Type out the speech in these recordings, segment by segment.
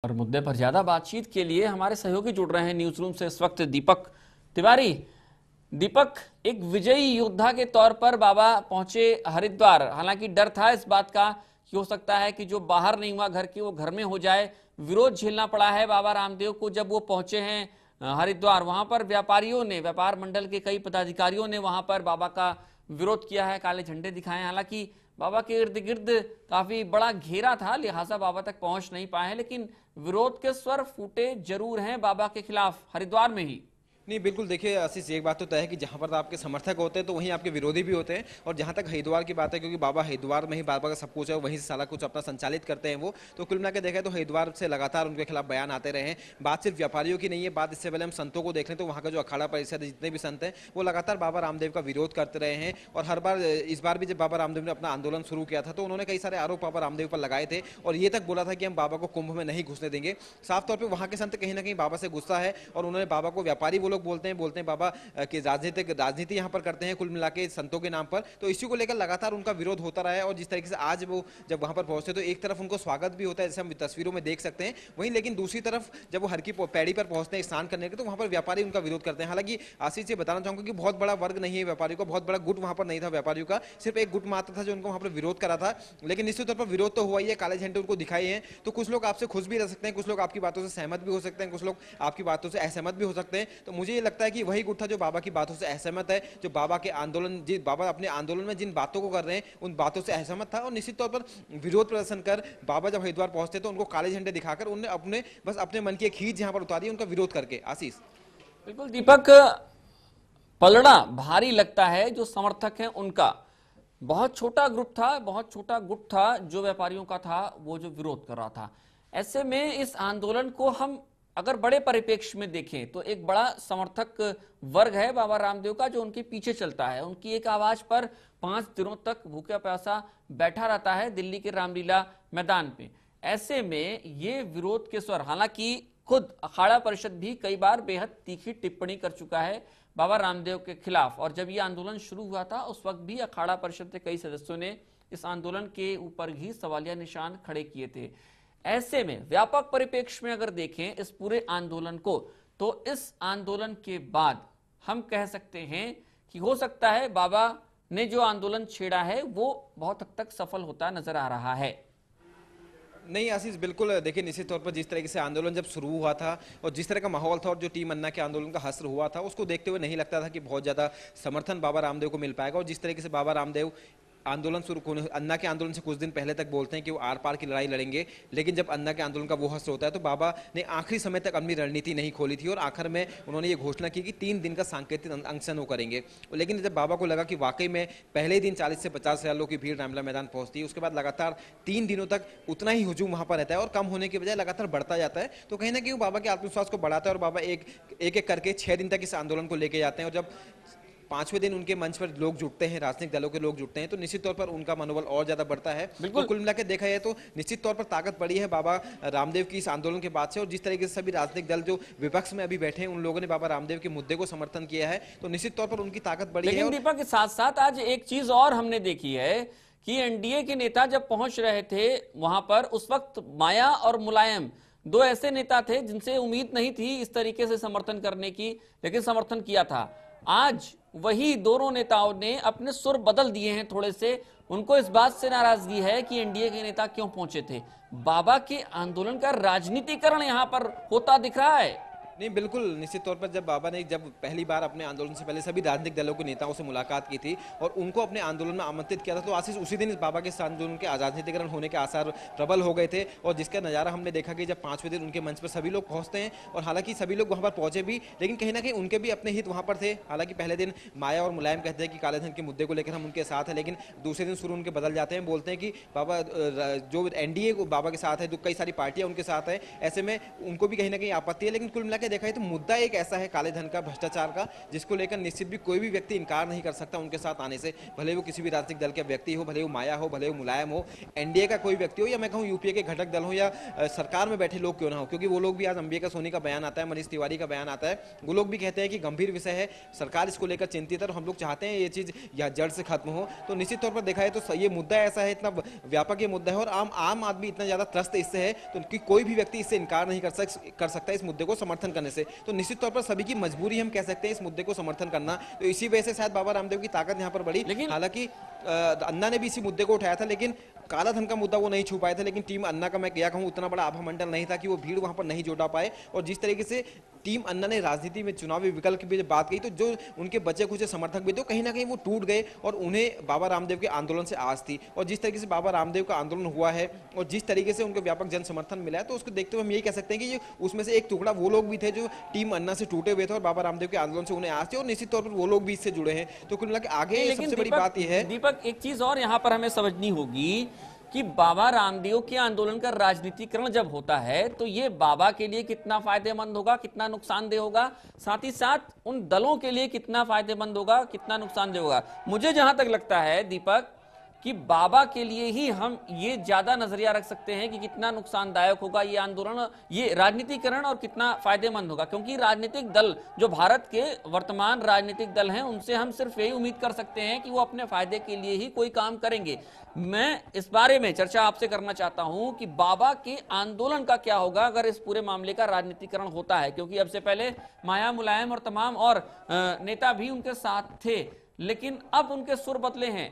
और मुद्दे पर ज्यादा बातचीत के लिए हमारे सहयोगी जुड़ रहे हैं न्यूज रूम से इस वक्त दीपक तिवारी। दीपक, एक विजयी योद्धा के तौर पर बाबा पहुंचे हरिद्वार। हालांकि डर था इस बात का कि हो सकता है कि जो बाहर नहीं हुआ घर के वो घर में हो जाए। विरोध झेलना पड़ा है बाबा रामदेव को जब वो पहुंचे हैं हरिद्वार। वहां पर व्यापारियों ने, व्यापार मंडल के कई पदाधिकारियों ने वहां पर बाबा का विरोध किया है, काले झंडे दिखाए। हालांकि बाबा के इर्द गिर्द काफी बड़ा घेरा था, लिहाजा बाबा तक पहुंच नहीं पाए हैं, लेकिन विरोध के स्वर फूटे जरूर हैं बाबा के खिलाफ हरिद्वार में ही। नहीं, बिल्कुल। देखिए आशीष, एक बात तो तय है कि जहाँ पर आपके समर्थक होते हैं तो वहीं आपके विरोधी भी होते हैं। और जहाँ तक हरिद्वार की बात है, क्योंकि बाबा हरिद्वार में ही बाबा का सब कुछ है, वहीं से सारा कुछ अपना संचालित करते हैं वो, तो कुल मिला के देखा तो हरिद्वार से लगातार उनके खिलाफ बयान आते रहे हैं। बात सिर्फ व्यापारियों की नहीं है, बात इससे पहले हम संतों को देख लें तो वहाँ का जो अखाड़ा परिषद है, जितने भी संत हैं वो लगातार बाबा रामदेव का विरोध करते रहे हैं। और हर बार, इस बार भी जब बाबा रामदेव ने अपना आंदोलन शुरू किया था तो उन्होंने कई सारे आरोप बाबा रामदेव पर लगाए थे और ये तक बोला था कि हम बाबा को कुंभ में नहीं घुसने देंगे। साफ तौर पर वहाँ के संत कहीं ना कहीं बाबा से गुस्सा है और उन्होंने बाबा को व्यापारी वो लोग बोलते हैं बाबा कि राजनीति यहाँ पर करते हैं कुल मिला के संतों के नाम पर। तो इसी को लेकर लगातार उनका विरोध होता रहा है। और जिस तरीके से आज वो जब वहां पर पहुंचते तो एक तरफ उनको स्वागत भी होता है, जैसे हम तस्वीरों में देख सकते हैं, वहीं लेकिन दूसरी तरफ जब वो हर की पैड़ी पर पहुंचते हैं स्नान करने के, तो वहां पर व्यापारी उनका विरोध करते हैं। हालांकि आशीष, ये बताना चाहूंगा कि बहुत बड़ा वर्ग नहीं है व्यापारियों का, बहुत बड़ा गुट वहां पर नहीं था व्यापारियों का, सिर्फ एक गुट मात्र था जो उनको वहां पर विरोध करा था। लेकिन निश्चित तौर पर विरोध तो हुआ ही है, काले झंडे उनको दिखाए हैं। तो कुछ लोग आपसे खुश भी रह सकते हैं, कुछ लोग आपकी बातों से सहमत भी हो सकते हैं, कुछ लोग आपकी बातों से असहमत भी हो सकते हैं। तो मुझे ये लगता है कि वही गुट था जो बाबा की बातों से असहमत है, जो बाबा के आंदोलन, जिस बाबा अपने आंदोलन में जिन बातों को कर रहे हैं उन बातों से असहमत था। और निश्चित तौर पर विरोध प्रदर्शन कर बाबा जब हरिद्वार पहुंचते तो उनको काले झंडे दिखाकर उन्होंने अपने मन की एक खींच यहां पर उतारी उनका विरोध करके। आशीष, बिल्कुल दीपक, पलड़ा भारी लगता है जो समर्थक हैं उनका। बहुत छोटा ग्रुप था, बहुत छोटा गुट था जो व्यापारियों का था, वो जो विरोध कर रहा था। ऐसे में इस आंदोलन को हम अगर बड़े परिप्रेक्ष्य में देखें तो एक बड़ा समर्थक वर्ग है बाबा रामदेव का जो उनके पीछे चलता है। उनकी एक आवाज पर 5 दिनों तक भूखा प्यासा बैठा रहता है दिल्ली के रामलीला मैदान पे। ऐसे में ये विरोध के स्वर, हालांकि खुद अखाड़ा परिषद भी कई बार बेहद तीखी टिप्पणी कर चुका है बाबा रामदेव के खिलाफ। और जब ये आंदोलन शुरू हुआ था उस वक्त भी अखाड़ा परिषद के कई सदस्यों ने इस आंदोलन के ऊपर ही सवालिया निशान खड़े किए थे। ऐसे में व्यापक परिप्रेक्ष्य में अगर देखें इस पूरे आंदोलन को, तो इस आंदोलन के बाद हम कह सकते हैं कि हो सकता है बाबा ने जो आंदोलन छेड़ा है वो बहुत हद तक सफल होता नजर आ रहा है। नहीं आशीष, बिल्कुल। देखिए निश्चित तौर पर जिस तरीके से आंदोलन जब शुरू हुआ था और जिस तरह का माहौल था और जो टीम अन्ना के आंदोलन का हश्र हुआ था, उसको देखते हुए नहीं लगता था कि बहुत ज़्यादा समर्थन बाबा रामदेव को मिल पाएगा। और जिस तरीके से बाबा रामदेव आंदोलन शुरू अन्ना के आंदोलन से कुछ दिन पहले तक बोलते हैं कि वो आर पार की लड़ाई लड़ेंगे, लेकिन जब अन्ना के आंदोलन का वो हश्र होता है तो बाबा ने आखिरी समय तक अपनी रणनीति नहीं खोली थी और आखिर में उन्होंने ये घोषणा की कि 3 दिन का सांकेतिक अनशन वो करेंगे। लेकिन जब बाबा को लगा कि वाकई में पहले ही दिन 40 से 50 हजार लोगों की भीड़ रामलीला मैदान पहुंचती है, उसके बाद लगातार 3 दिनों तक उतना ही हुजूम वहां पर रहता है और कम होने के बजाय लगातार बढ़ता जाता है, तो कहीं ना कहीं बाबा के आत्मविश्वास को बढ़ाता है और बाबा एक एक करके 6 दिन तक इस आंदोलन को लेके जाते हैं। और जब 5वें दिन उनके मंच पर लोग जुटते हैं, राजनीतिक दलों के लोग जुटते हैं, तो निश्चित तौर पर उनका मनोबल और ज्यादा बढ़ता है। तो कुल मिलाकर देखा जाए तो निश्चित तौर पर ताकत बढ़ी है बाबा रामदेव की इस आंदोलन के बाद से। और जिस तरीके से सभी राजनीतिक दल जो विपक्ष में अभी बैठे हैं उन लोगों ने बाबा रामदेव के मुद्दे को समर्थन किया है, तो निश्चित तौर पर उनकी ताकत बढ़ी है। लेकिन दीपक के साथ साथ आज एक चीज और हमने देखी है कि एनडीए के नेता जब पहुंच रहे थे वहां पर, उस वक्त माया और मुलायम 2 ऐसे नेता थे जिनसे उम्मीद नहीं थी इस तरीके से समर्थन करने की, लेकिन समर्थन किया था। आज वही दोनों नेताओं ने अपने सुर बदल दिए हैं थोड़े से। उनको इस बात से नाराजगी है कि एनडीए के नेता क्यों पहुंचे थे। बाबा के आंदोलन का राजनीतिकरण यहां पर होता दिख रहा है। नहीं, बिल्कुल। निश्चित तौर पर जब बाबा ने जब पहली बार अपने आंदोलन से पहले सभी राजनीतिक दलों के नेताओं से मुलाकात की थी और उनको अपने आंदोलन में आमंत्रित किया था, तो आशीष उसी दिन इस बाबा के आंदोलन के राजनीतिकरण होने के आसार प्रबल हो गए थे। और जिसका नज़ारा हमने देखा कि जब 5वें दिन उनके मंच पर सभी लोग पहुंचते हैं, और हालांकि सभी लोग वहां पर पहुंचे भी, लेकिन कहीं ना कहीं उनके भी अपने हित वहां पर थे। हालांकि पहले दिन माया और मुलायम कहते हैं कि कालेधन के मुद्दे को लेकर हम उनके साथ हैं, लेकिन दूसरे दिन शुरू उनके बदल जाते हैं, बोलते हैं कि बाबा जो एनडीए को बाबा के साथ है, जो कई सारी पार्टियां उनके साथ है, ऐसे में उनको भी कहीं ना कहीं आपत्ति है। लेकिन कुल मिला के देखा है तो मुद्दा एक ऐसा है काले धन का, भ्रष्टाचार का, जिसको लेकर निश्चित भी कोई भी व्यक्ति इनकार नहीं कर सकता उनके साथ आने से, भले वो किसी भी राजनीतिक दल के व्यक्ति हो, भले वो माया हो, भले वो मुलायम हो, एनडीए का कोई व्यक्ति हो, या मैं कहूँ यूपीए के घटक दल हो, या सरकार में बैठे लोग क्यों ना हो, क्योंकि वो लोग भी, आज अंबिका सोनी का बयान आता है, मनीष तिवारी का बयान आता है, वो लोग भी कहते हैं कि गंभीर विषय है, सरकार इसको लेकर चिंतित है और हम लोग चाहते हैं ये चीज या जड़ से खत्म हो। तो निश्चित तौर पर देखा है तो ये मुद्दा ऐसा है, इतना व्यापक ये मुद्दा है और आम आदमी इतना ज्यादा त्रस्त इससे है तो कोई भी व्यक्ति इससे इनकार नहीं कर सकता इस मुद्दे को समर्थन करने से। तो निश्चित तौर पर सभी की मजबूरी हम कह सकते हैं इस मुद्दे को समर्थन करना। तो इसी वजह से शायद बाबा रामदेव की ताकत यहाँ पर बढ़ी। हालांकि अन्ना ने भी इसी मुद्दे को उठाया था, लेकिन काला धन का मुद्दा वो नहीं छू पाए थे, लेकिन टीम अन्ना का मैं क्या कहूँ उतना बड़ा आभा मंडल नहीं था कि वो भीड़ वहां पर नहीं जुटा पाए। और जिस तरीके से टीम अन्ना ने राजनीति में चुनावी विकल्प की बात की तो जो उनके बचे कुछ समर्थक भी थे कहीं ना कहीं वो टूट गए और उन्हें बाबा रामदेव के आंदोलन से आस थी। और जिस तरीके से बाबा रामदेव का आंदोलन हुआ है और जिस तरीके से उनको व्यापक जन समर्थन मिला है तो उसको देखते हुए हम यही कह सकते हैं कि उसमें से एक टुकड़ा वो लोग भी थे जो टीम अन्ना से टूटे हुए थे और बाबा रामदेव के आंदोलन से उन्हें आस थी और निश्चित तौर पर वो लोग भी इससे जुड़े हैं। तो कुल मिला के आगे सबसे बड़ी बात यह है दीपक, एक चीज और यहाँ पर हमें समझनी होगी कि बाबा रामदेव के आंदोलन का राजनीतिकरण जब होता है तो ये बाबा के लिए कितना फायदेमंद होगा, कितना नुकसानदेह होगा, साथ ही साथ उन दलों के लिए कितना फायदेमंद होगा, कितना नुकसानदेह होगा। मुझे जहां तक लगता है दीपक कि बाबा के लिए ही हम ये ज्यादा नजरिया रख सकते हैं कि कितना नुकसानदायक होगा ये आंदोलन, ये राजनीतिकरण और कितना फायदेमंद होगा, क्योंकि राजनीतिक दल जो भारत के वर्तमान राजनीतिक दल हैं उनसे हम सिर्फ यही उम्मीद कर सकते हैं कि वो अपने फायदे के लिए ही कोई काम करेंगे। मैं इस बारे में चर्चा आपसे करना चाहता हूं कि बाबा के आंदोलन का क्या होगा अगर इस पूरे मामले का राजनीतिकरण होता है, क्योंकि अब से पहले माया मुलायम और तमाम और नेता भी उनके साथ थे, लेकिन अब उनके सुर बदले हैं।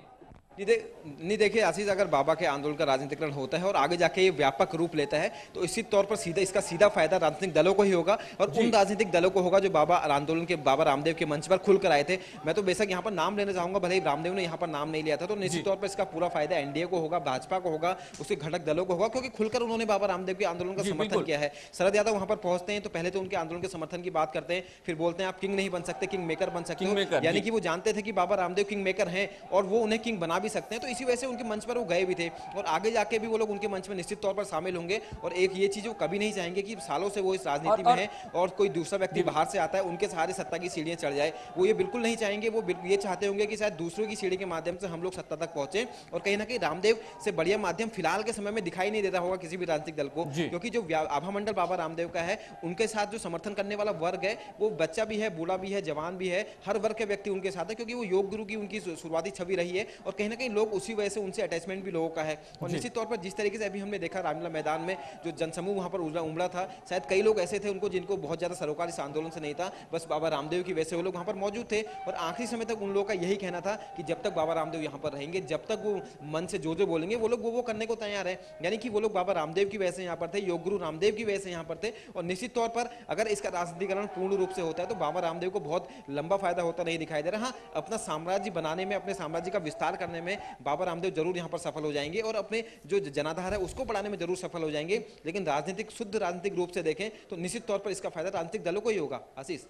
नहीं देखिए आशीष, अगर बाबा के आंदोलन का राजनीतिकरण होता है और आगे जाके ये व्यापक रूप लेता है तो निश्चित तौर पर इसका सीधा फायदा राजनीतिक दलों को ही होगा और उन राजनीतिक दलों को होगा जो बाबा आंदोलन के बाबा रामदेव के मंच पर खुलकर आए थे। मैं तो बेशक यहाँ पर नाम लेना चाहूंगा, भले ही रामदेव ने यहाँ पर नाम नहीं लिया था, तो निश्चित तौर पर इसका पूरा फायदा एनडीए को होगा, भाजपा को होगा, उसके घटक दलों को होगा, क्योंकि खुलकर उन्होंने बाबा रामदेव के आंदोलन का समर्थन किया है। शरद यादव वहां पर पहुंचते हैं तो पहले तो उनके आंदोलन के समर्थन की बात करते हैं, फिर बोलते हैं आप किंग नहीं बन सकते, किंग मेकर बन सकते हो, यानी कि वो जानते थे कि बाबा रामदेव किंग मेकर हैं और वो उन्हें किंग बना भी सकते हैं। तो इसी वजह से उनके मंच पर वो गए भी थे और आगे जाके भी वो लोग उनके मंच में निश्चित तौर पर शामिल होंगे। और एक ये चीज वो कभी नहीं चाहेंगे कि सालों से वो इस राजनीति में है और कोई दूसरा व्यक्ति बाहर से आता है उनके सहारे सत्ता की सीढ़ियां चढ़ जाए, वो ये बिल्कुल नहीं चाहेंगे। वो ये चाहते होंगे कि शायद दूसरों की सीढ़ी के माध्यम से हम लोग सत्ता तक पहुंचे और कहीं ना कहीं रामदेव से बढ़िया माध्यम फिलहाल के समय में दिखाई नहीं देता होगा किसी भी राजनीतिक दल को, क्योंकि जो आभा मंडल बाबा रामदेव का है उनके साथ जो समर्थन करने वाला वर्ग है वो बच्चा भी है, बूढ़ा भी है, जवान भी है, हर वर्ग के व्यक्ति उनके साथ है, क्योंकि वो योग गुरु की उनकी शुरुआती छवि रही है और कहीं ना कहीं लोग उसी वजह से उनसे अटैचमेंट भी लोगों का है। और निश्चित तौर पर जिस तरीके से अभी हमने देखा रामलीला मैदान में जो जनसमूह वहां पर उमड़ा था, शायद कई लोग ऐसे थे उनको जिनको बहुत ज्यादा सरोकार इस आंदोलन से नहीं था, बस बाबा रामदेव की वजह से वो लोग वहां पर मौजूद थे। और आखिरी समय तक उन लोगों का यही कहना था कि जब तक बाबा रामदेव यहाँ पर रहेंगे, जब तक वो मन से जो बोलेंगे वो लोग वो करने को तैयार है, यानी कि वो लोग बाबा रामदेव की वजह से यहाँ पर थे, योग गुरु रामदेव की वजह से यहाँ पर थे। और निश्चित तौर पर अगर इसका राजनीतिकरण पूर्ण रूप से होता है तो बाबा रामदेव को बहुत लंबा फायदा होता नहीं दिखाई दे रहा। हाँ, अपना साम्राज्य बनाने में, अपने साम्राज्य का विस्तार करने में बाबा रामदेव जरूर यहाँ पर सफल हो जाएंगे और अपने जो जनाधार है उसको बढ़ाने में जरूर सफल हो जाएंगे। लेकिन राजनीतिक शुद्ध राजनीतिक रूप से देखें तो निश्चित तौर पर इसका फायदा राजनीतिक दलों को ही होगा। आशीष।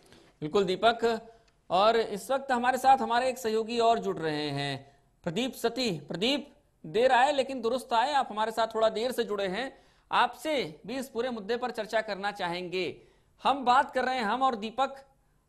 बिल्कुल दीपक, और इस वक्त हमारे साथ हमारे एक सहयोगी और जुड़ रहे हैं, प्रदीप सती। प्रदीप, देर आए लेकिन दुरुस्त आए, आप हमारे साथ थोड़ा देर से जुड़े हैं, आपसे भी इस पूरे मुद्दे पर चर्चा करना चाहेंगे। हम बात कर रहे हैं, हम और दीपक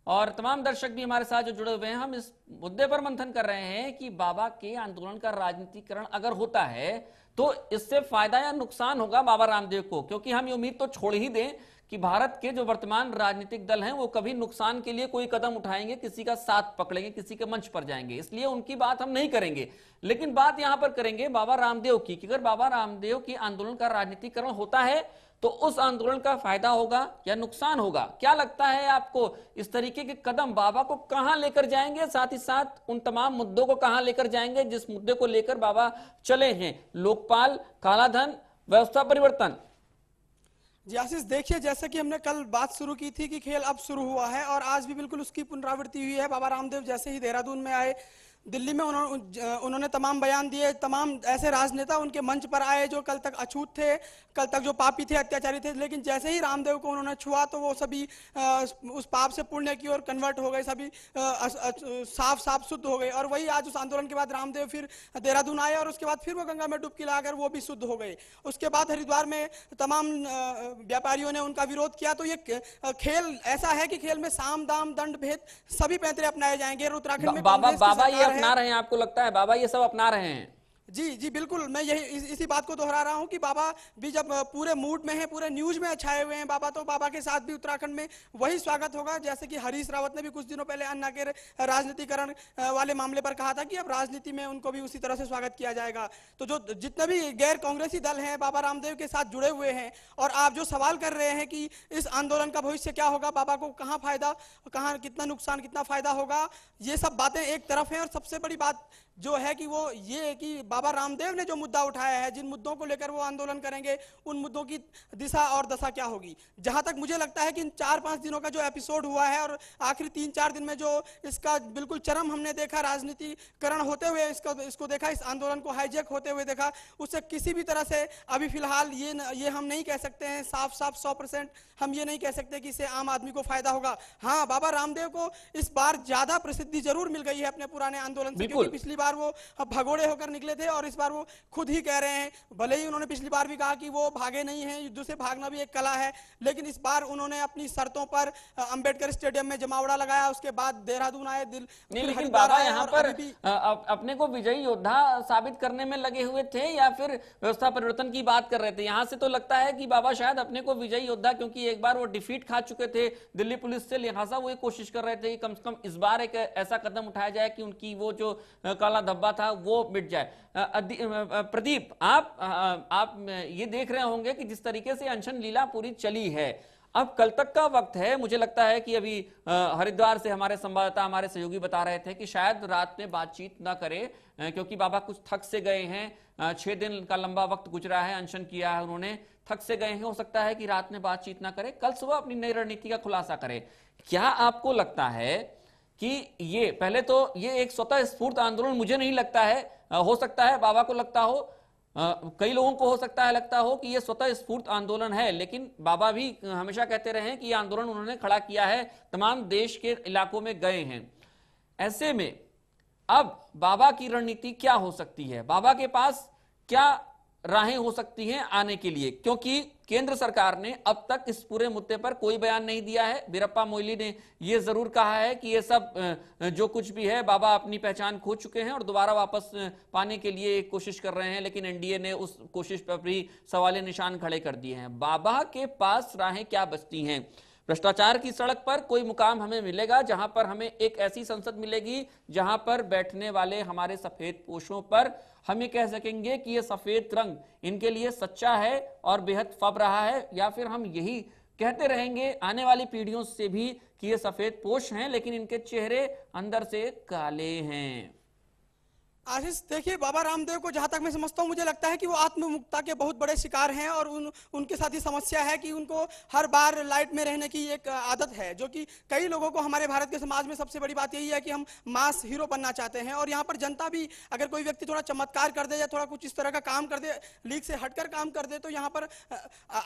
और तमाम दर्शक भी हमारे साथ जो जुड़े हुए हैं, हम इस मुद्दे पर मंथन कर रहे हैं कि बाबा के आंदोलन का राजनीतिकरण अगर होता है तो इससे फायदा या नुकसान होगा बाबा रामदेव को, क्योंकि हम ये उम्मीद तो छोड़ ही दें कि भारत के जो वर्तमान राजनीतिक दल हैं वो कभी नुकसान के लिए कोई कदम उठाएंगे, किसी का साथ पकड़ेंगे, किसी के मंच पर जाएंगे, इसलिए उनकी बात हम नहीं करेंगे। लेकिन बात यहां पर करेंगे बाबा रामदेव की कि अगर बाबा रामदेव की आंदोलन का राजनीतिकरण होता है तो उस आंदोलन का फायदा होगा या नुकसान होगा। क्या लगता है आपको, इस तरीके के कदम बाबा को कहां लेकर जाएंगे, साथ ही साथ उन तमाम मुद्दों को कहां लेकर जाएंगे जिस मुद्दे को लेकर बाबा चले हैं, लोकपाल, कालाधन, व्यवस्था परिवर्तन? जी आशीष, देखिए जैसे कि हमने कल बात शुरू की थी कि खेल अब शुरू हुआ है और आज भी बिल्कुल उसकी पुनरावृत्ति हुई है। बाबा रामदेव जैसे ही देहरादून में आए दिल्ली में उन्होंने तमाम बयान दिए, तमाम ऐसे राजनेता उनके मंच पर आए जो कल तक अछूत थे, कल तक जो पापी थे, अत्याचारी थे, लेकिन जैसे ही रामदेव को उन्होंने छुआ तो वो सभी उस पाप से पुण्य की ओर कन्वर्ट हो गए, सभी साफ साफ शुद्ध हो गए। और वही आज उस आंदोलन के बाद रामदेव फिर देहरादून आए और उसके बाद फिर वो गंगा में डुबकी लगाकर वो भी शुद्ध हो गए। उसके बाद हरिद्वार में तमाम व्यापारियों ने उनका विरोध किया। तो ये खेल ऐसा है कि खेल में साम दाम दंड भेद सभी पैंतरे अपनाए जाएंगे। उत्तराखंड में बाबा ये अपना रहे हैं, आपको लगता है बाबा ये सब अपना रहे हैं? जी जी बिल्कुल, मैं यही इसी बात को दोहरा रहा हूं कि बाबा भी जब पूरे मूड में है, पूरे न्यूज में छाए हुए हैं बाबा, तो बाबा के साथ भी उत्तराखंड में वही स्वागत होगा जैसे कि हरीश रावत ने भी कुछ दिनों पहले अन्ना के राजनीतिकरण वाले मामले पर कहा था कि अब राजनीति में उनको भी उसी तरह से स्वागत किया जाएगा। तो जो जितने भी गैर कांग्रेसी दल हैं बाबा रामदेव के साथ जुड़े हुए हैं, और आप जो सवाल कर रहे हैं कि इस आंदोलन का भविष्य क्या होगा, बाबा को कहाँ फायदा, कहाँ कितना नुकसान, कितना फायदा होगा, ये सब बातें एक तरफ है। और सबसे बड़ी बात जो है कि वो ये है कि बाबा रामदेव ने जो मुद्दा उठाया है, जिन मुद्दों को लेकर वो आंदोलन करेंगे, उन मुद्दों की दिशा और दशा क्या होगी। जहां तक मुझे लगता है कि इन 4-5 दिनों का जो एपिसोड हुआ है और आखिरी 3-4 दिन में जो इसका बिल्कुल चरम हमने देखा, राजनीतिकरण होते हुए इसको देखा, इस आंदोलन को हाईजैक होते हुए देखा, उससे किसी भी तरह से अभी फिलहाल ये हम नहीं कह सकते हैं साफ 100% हम ये नहीं कह सकते कि इससे आम आदमी को फायदा होगा। हाँ, बाबा रामदेव को इस बार ज्यादा प्रसिद्धि जरूर मिल गई है अपने पुराने आंदोलन से, क्योंकि पिछली बार वो भगोड़े होकर निकले थे और इस बार वो खुद ही कह रहे हैं, भले ही उन्होंने पिछली बार भी कहा कि वो भागे नहीं हैं, युद्ध से भागना भी एक कला है, लेकिन इस बार उन्होंने अपनी शर्तों पर अंबेडकर स्टेडियम में जमावड़ा लगाया, उसके बाद देहरादून आए, लेकिन बाबा यहाँ पर अपने को विजयी योद्धा साबित करने में लगे हुए थे या फिर व्यवस्था परिवर्तन की बात कर रहे थे? यहाँ से तो लगता है कि बाबा शायद अपने को विजयी योद्धा, क्योंकि एक बार वो डिफीट खा चुके थे दिल्ली पुलिस से, लिहाजा वो कोशिश कर रहे थे कि कम से कम इस बार एक ऐसा कदम उठाया जाए कि उनकी वो जो काला धब्बा था वो मिट जाए। प्रदीप, आप ये देख रहे होंगे कि जिस तरीके से अनशन लीला पूरी चली है, अब कल तक का वक्त है। मुझे लगता है कि अभी हरिद्वार से हमारे संवाददाता, हमारे सहयोगी बता रहे थे कि शायद रात में बातचीत ना करें, क्योंकि बाबा कुछ थक से गए हैं। 6 दिन का लंबा वक्त गुजरा है, अनशन किया है उन्होंने, थक से गए हैं। हो सकता है कि रात में बातचीत ना करें, कल सुबह अपनी नई रणनीति का खुलासा करें। क्या आपको लगता है कि ये पहले तो ये एक स्वतः स्फूर्त आंदोलन मुझे नहीं लगता है, हो सकता है बाबा को लगता हो, कई लोगों को हो सकता है लगता हो कि ये स्वतः स्फूर्त आंदोलन है, लेकिन बाबा भी हमेशा कहते रहे कि ये आंदोलन उन्होंने खड़ा किया है, तमाम देश के इलाकों में गए हैं। ऐसे में अब बाबा की रणनीति क्या हो सकती है, बाबा के पास क्या राहें हो सकती हैं आने के लिए? क्योंकि केंद्र सरकार ने अब तक इस पूरे मुद्दे पर कोई बयान नहीं दिया है। वीरप्पा मोइली ने यह जरूर कहा है कि ये सब जो कुछ भी है, बाबा अपनी पहचान खो चुके हैं और दोबारा वापस पाने के लिए एक कोशिश कर रहे हैं, लेकिन एनडीए ने उस कोशिश पर भी सवालिया निशान खड़े कर दिए हैं। बाबा के पास राहें क्या बचती हैं? भ्रष्टाचार की सड़क पर कोई मुकाम हमें मिलेगा जहां पर हमें एक ऐसी संसद मिलेगी जहां पर बैठने वाले हमारे सफेद पोशों पर हम ये कह सकेंगे कि ये सफेद रंग इनके लिए सच्चा है और बेहद फब रहा है, या फिर हम यही कहते रहेंगे आने वाली पीढ़ियों से भी कि ये सफेद पोश हैं लेकिन इनके चेहरे अंदर से काले हैं? आशीष, देखिए, बाबा रामदेव को जहां तक मैं समझता हूं, मुझे लगता है कि वो आत्ममुक्ता के बहुत बड़े शिकार हैं और उनके साथ ही समस्या है कि उनको हर बार लाइट में रहने की एक आदत है, जो कि कई लोगों को हमारे भारत के समाज में सबसे बड़ी बात यही है कि हम मास हीरो बनना चाहते हैं। और यहाँ पर जनता भी, अगर कोई व्यक्ति थोड़ा चमत्कार कर दे या थोड़ा कुछ इस तरह का काम कर दे, लीग से हटकर काम कर दे, तो यहाँ पर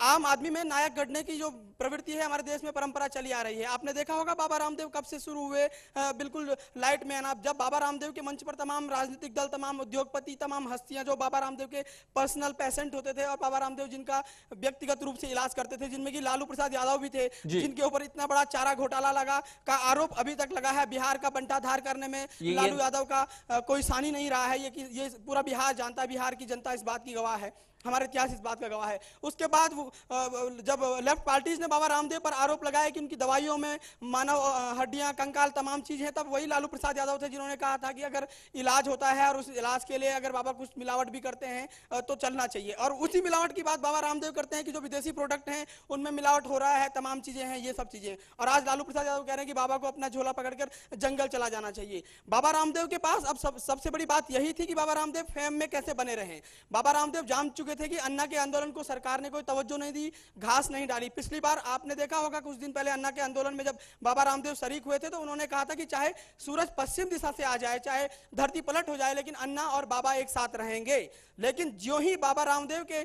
आम आदमी में नायक गढ़ने की जो प्रवृत्ति है हमारे देश में परंपरा चली आ रही है। आपने देखा होगा बाबा रामदेव कब से शुरू हुए बिल्कुल लाइट में आना, जब बाबा रामदेव के मंच पर तमाम राजनीतिक दल, तमाम उद्योगपति, तमाम हस्तियां जो बाबा रामदेव के पर्सनल पेशेंट होते थे और बाबा रामदेव जिनका व्यक्तिगत रूप से इलाज करते थे, जिनमें कि लालू प्रसाद यादव भी थे, जिनके ऊपर इतना बड़ा चारा घोटाला का आरोप अभी तक लगा है, बिहार का बंटाधार करने में लालू यादव का कोई सानी नहीं रहा है, ये पूरा बिहार जानता है, बिहार की जनता इस बात की गवाह है, हमारा इतिहास इस बात का गवाह है। उसके बाद जब लेफ्ट पार्टीज ने बाबा रामदेव पर आरोप लगाया कि उनकी दवाइयों में मानव हड्डियां, कंकाल, तमाम चीजें हैं, तब वही लालू प्रसाद यादव थे जिन्होंने कहा था कि अगर इलाज होता है और उस इलाज के लिए अगर बाबा कुछ मिलावट भी करते हैं तो चलना चाहिए। और उसी मिलावट की बात बाबा रामदेव करते हैं कि जो विदेशी प्रोडक्ट हैं उनमें मिलावट हो रहा है, तमाम चीजें हैं, ये सब चीजें। और आज लालू प्रसाद यादव कह रहे हैं कि बाबा को अपना झोला पकड़कर जंगल चला जाना चाहिए। बाबा रामदेव के पास अब सबसे बड़ी बात यही थी कि बाबा रामदेव फेम में कैसे बने रहे। बाबा रामदेव जान चुके चुके थे कि अन्ना के आंदोलन को सरकार ने कोई तवज्जो नहीं दी, घास नहीं डाली। पिछली बार आपने देखा होगा कुछ दिन पहले अन्ना के आंदोलन में जब बाबा रामदेव शरीक हुए थे तो उन्होंने कहा था कि चाहे सूरज पश्चिम दिशा से आ जाए, चाहे धरती पलट हो जाए, लेकिन अन्ना और बाबा एक साथ रहेंगे। लेकिन जो ही बाबा रामदेव के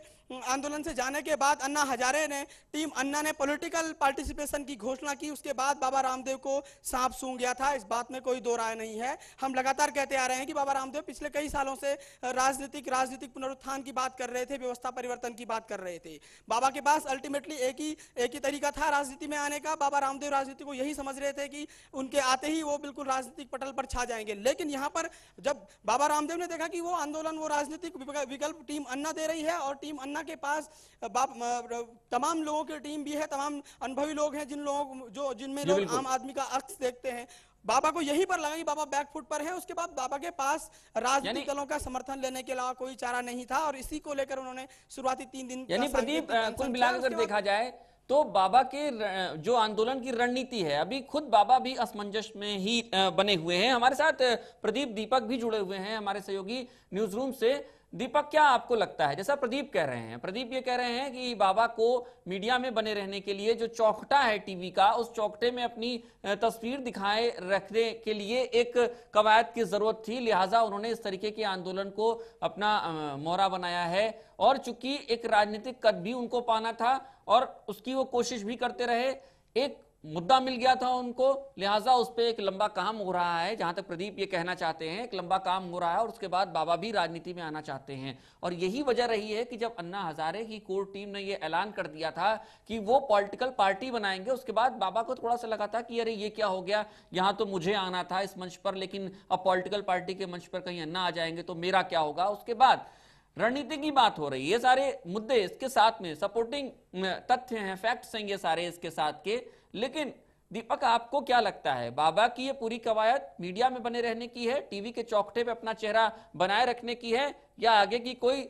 आंदोलन से जाने के बाद अन्ना हजारे ने, टीम अन्ना ने पॉलिटिकल पार्टिसिपेशन की घोषणा की, उसके बाद बाबा रामदेव को सांप सूंघ गया था। इस बात में कोई दो राय नहीं है। हम लगातार कहते आ रहे हैं कि बाबा रामदेव पिछले कई सालों से राजनीतिक पुनरुत्थान की बात कर रहे थे, व्यवस्था परिवर्तन की बात कर रहे थे। बाबा के पास अल्टीमेटली एक ही तरीका था राजनीति में आने का। बाबा रामदेव राजनीति को यही समझ रहे थे कि उनके आते ही वो बिल्कुल राजनीतिक पटल पर छा जाएंगे। लेकिन यहाँ पर जब बाबा रामदेव ने देखा कि वो आंदोलन, वो राजनीतिक विकल्प टीम अन्ना दे रही है और टीम अन्ना के पास तमाम लोगों की टीम भी है, तमाम अनुभवी लोग हैं जिनमें लोग आम आदमी का अक्स देखते हैं। बाबा को यहीं पर लगा कि बाबा बैकफुट पर है। उसके बाद बाबा के पास राजनीतिक दलों का समर्थन लेने के अलावा कोई चारा नहीं था और इसी को लेकर उन्होंने शुरुआती 3 दिन यानी प्रदीप, कुल मिलाकर देखा जाए तो बाबा के जो आंदोलन की रणनीति है, अभी खुद बाबा भी असमंजस में ही बने हुए हैं। हमारे साथ प्रदीप दीपक भी जुड़े हुए हैं हमारे सहयोगी न्यूज रूम से। दीपक, क्या आपको लगता है, जैसा प्रदीप कह रहे हैं, प्रदीप ये कह रहे हैं कि बाबा को मीडिया में बने रहने के लिए जो चौखटा है टीवी का, उस चौखटे में अपनी तस्वीर दिखाए रखने के लिए एक कवायद की जरूरत थी, लिहाजा उन्होंने इस तरीके के आंदोलन को अपना मोहरा बनाया है। और चूंकि एक राजनीतिक कद भी उनको पाना था और उसकी वो कोशिश भी करते रहे, एक मुद्दा मिल गया था उनको, लिहाजा उस पर एक लंबा काम हो रहा है। जहां तक प्रदीप ये कहना चाहते हैं, एक लंबा काम हो रहा है और उसके बाद बाबा भी राजनीति में आना चाहते हैं। और यही वजह रही है कि जब अन्ना हजारे की कोर टीम ने ये ऐलान कर दिया था कि वो पॉलिटिकल पार्टी बनाएंगे, उसके बाद बाबा को थोड़ा सा लगा था कि अरे ये क्या हो गया, यहां तो मुझे आना था इस मंच पर, लेकिन अब पॉलिटिकल पार्टी के मंच पर कहीं अन्ना आ जाएंगे तो मेरा क्या होगा। उसके बाद रणनीति की बात हो रही है, ये सारे मुद्दे इसके साथ में सपोर्टिंग तथ्य हैं, फैक्ट्स हैं ये सारे इसके साथ के। लेकिन दीपक, आपको क्या लगता है, बाबा की ये पूरी कवायद मीडिया में बने रहने की है, टीवी के चौखटे पे अपना चेहरा बनाए रखने की है, या आगे की कोई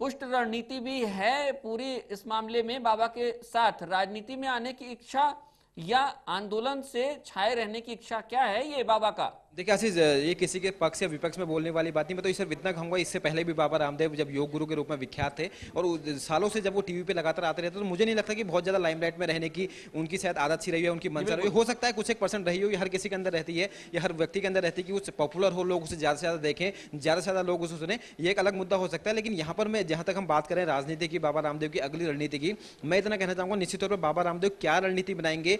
पुष्ट रणनीति भी है पूरी इस मामले में? बाबा के साथ राजनीति में आने की इच्छा या आंदोलन से छाए रहने की इच्छा, क्या है ये बाबा का? देखिए आशीष, ये किसी के पक्ष या विपक्ष में बोलने वाली बात नहीं। मैं तो सिर्फ इतना कहूंगा, इससे पहले भी बाबा रामदेव जब योग गुरु के रूप में विख्यात थे और सालों से जब वो टीवी पे लगातार आते रहते, तो मुझे नहीं लगता कि बहुत ज्यादा लाइमलाइट में रहने की उनकी शायद आदत सी रही है, उनकी मंशा रही हो सकता है कुछ 1% रही हो, हर किसी के अंदर रहती है या हर व्यक्ति के अंदर रहती है कि वो पॉपुलर हो, लोग उसे ज्यादा से ज्यादा देखें, ज्यादा से ज्यादा लोग उसे सुने, ये एक अलग मुद्दा हो सकता है। लेकिन यहाँ पर मैं, जहां तक हम बात करें राजनीति की, बाबा रामदेव की अगली रणनीति की, मैं इतना कहना चाहूंगा, निश्चित तौर पर बाबा रामदेव क्या रणनीति बनाएंगे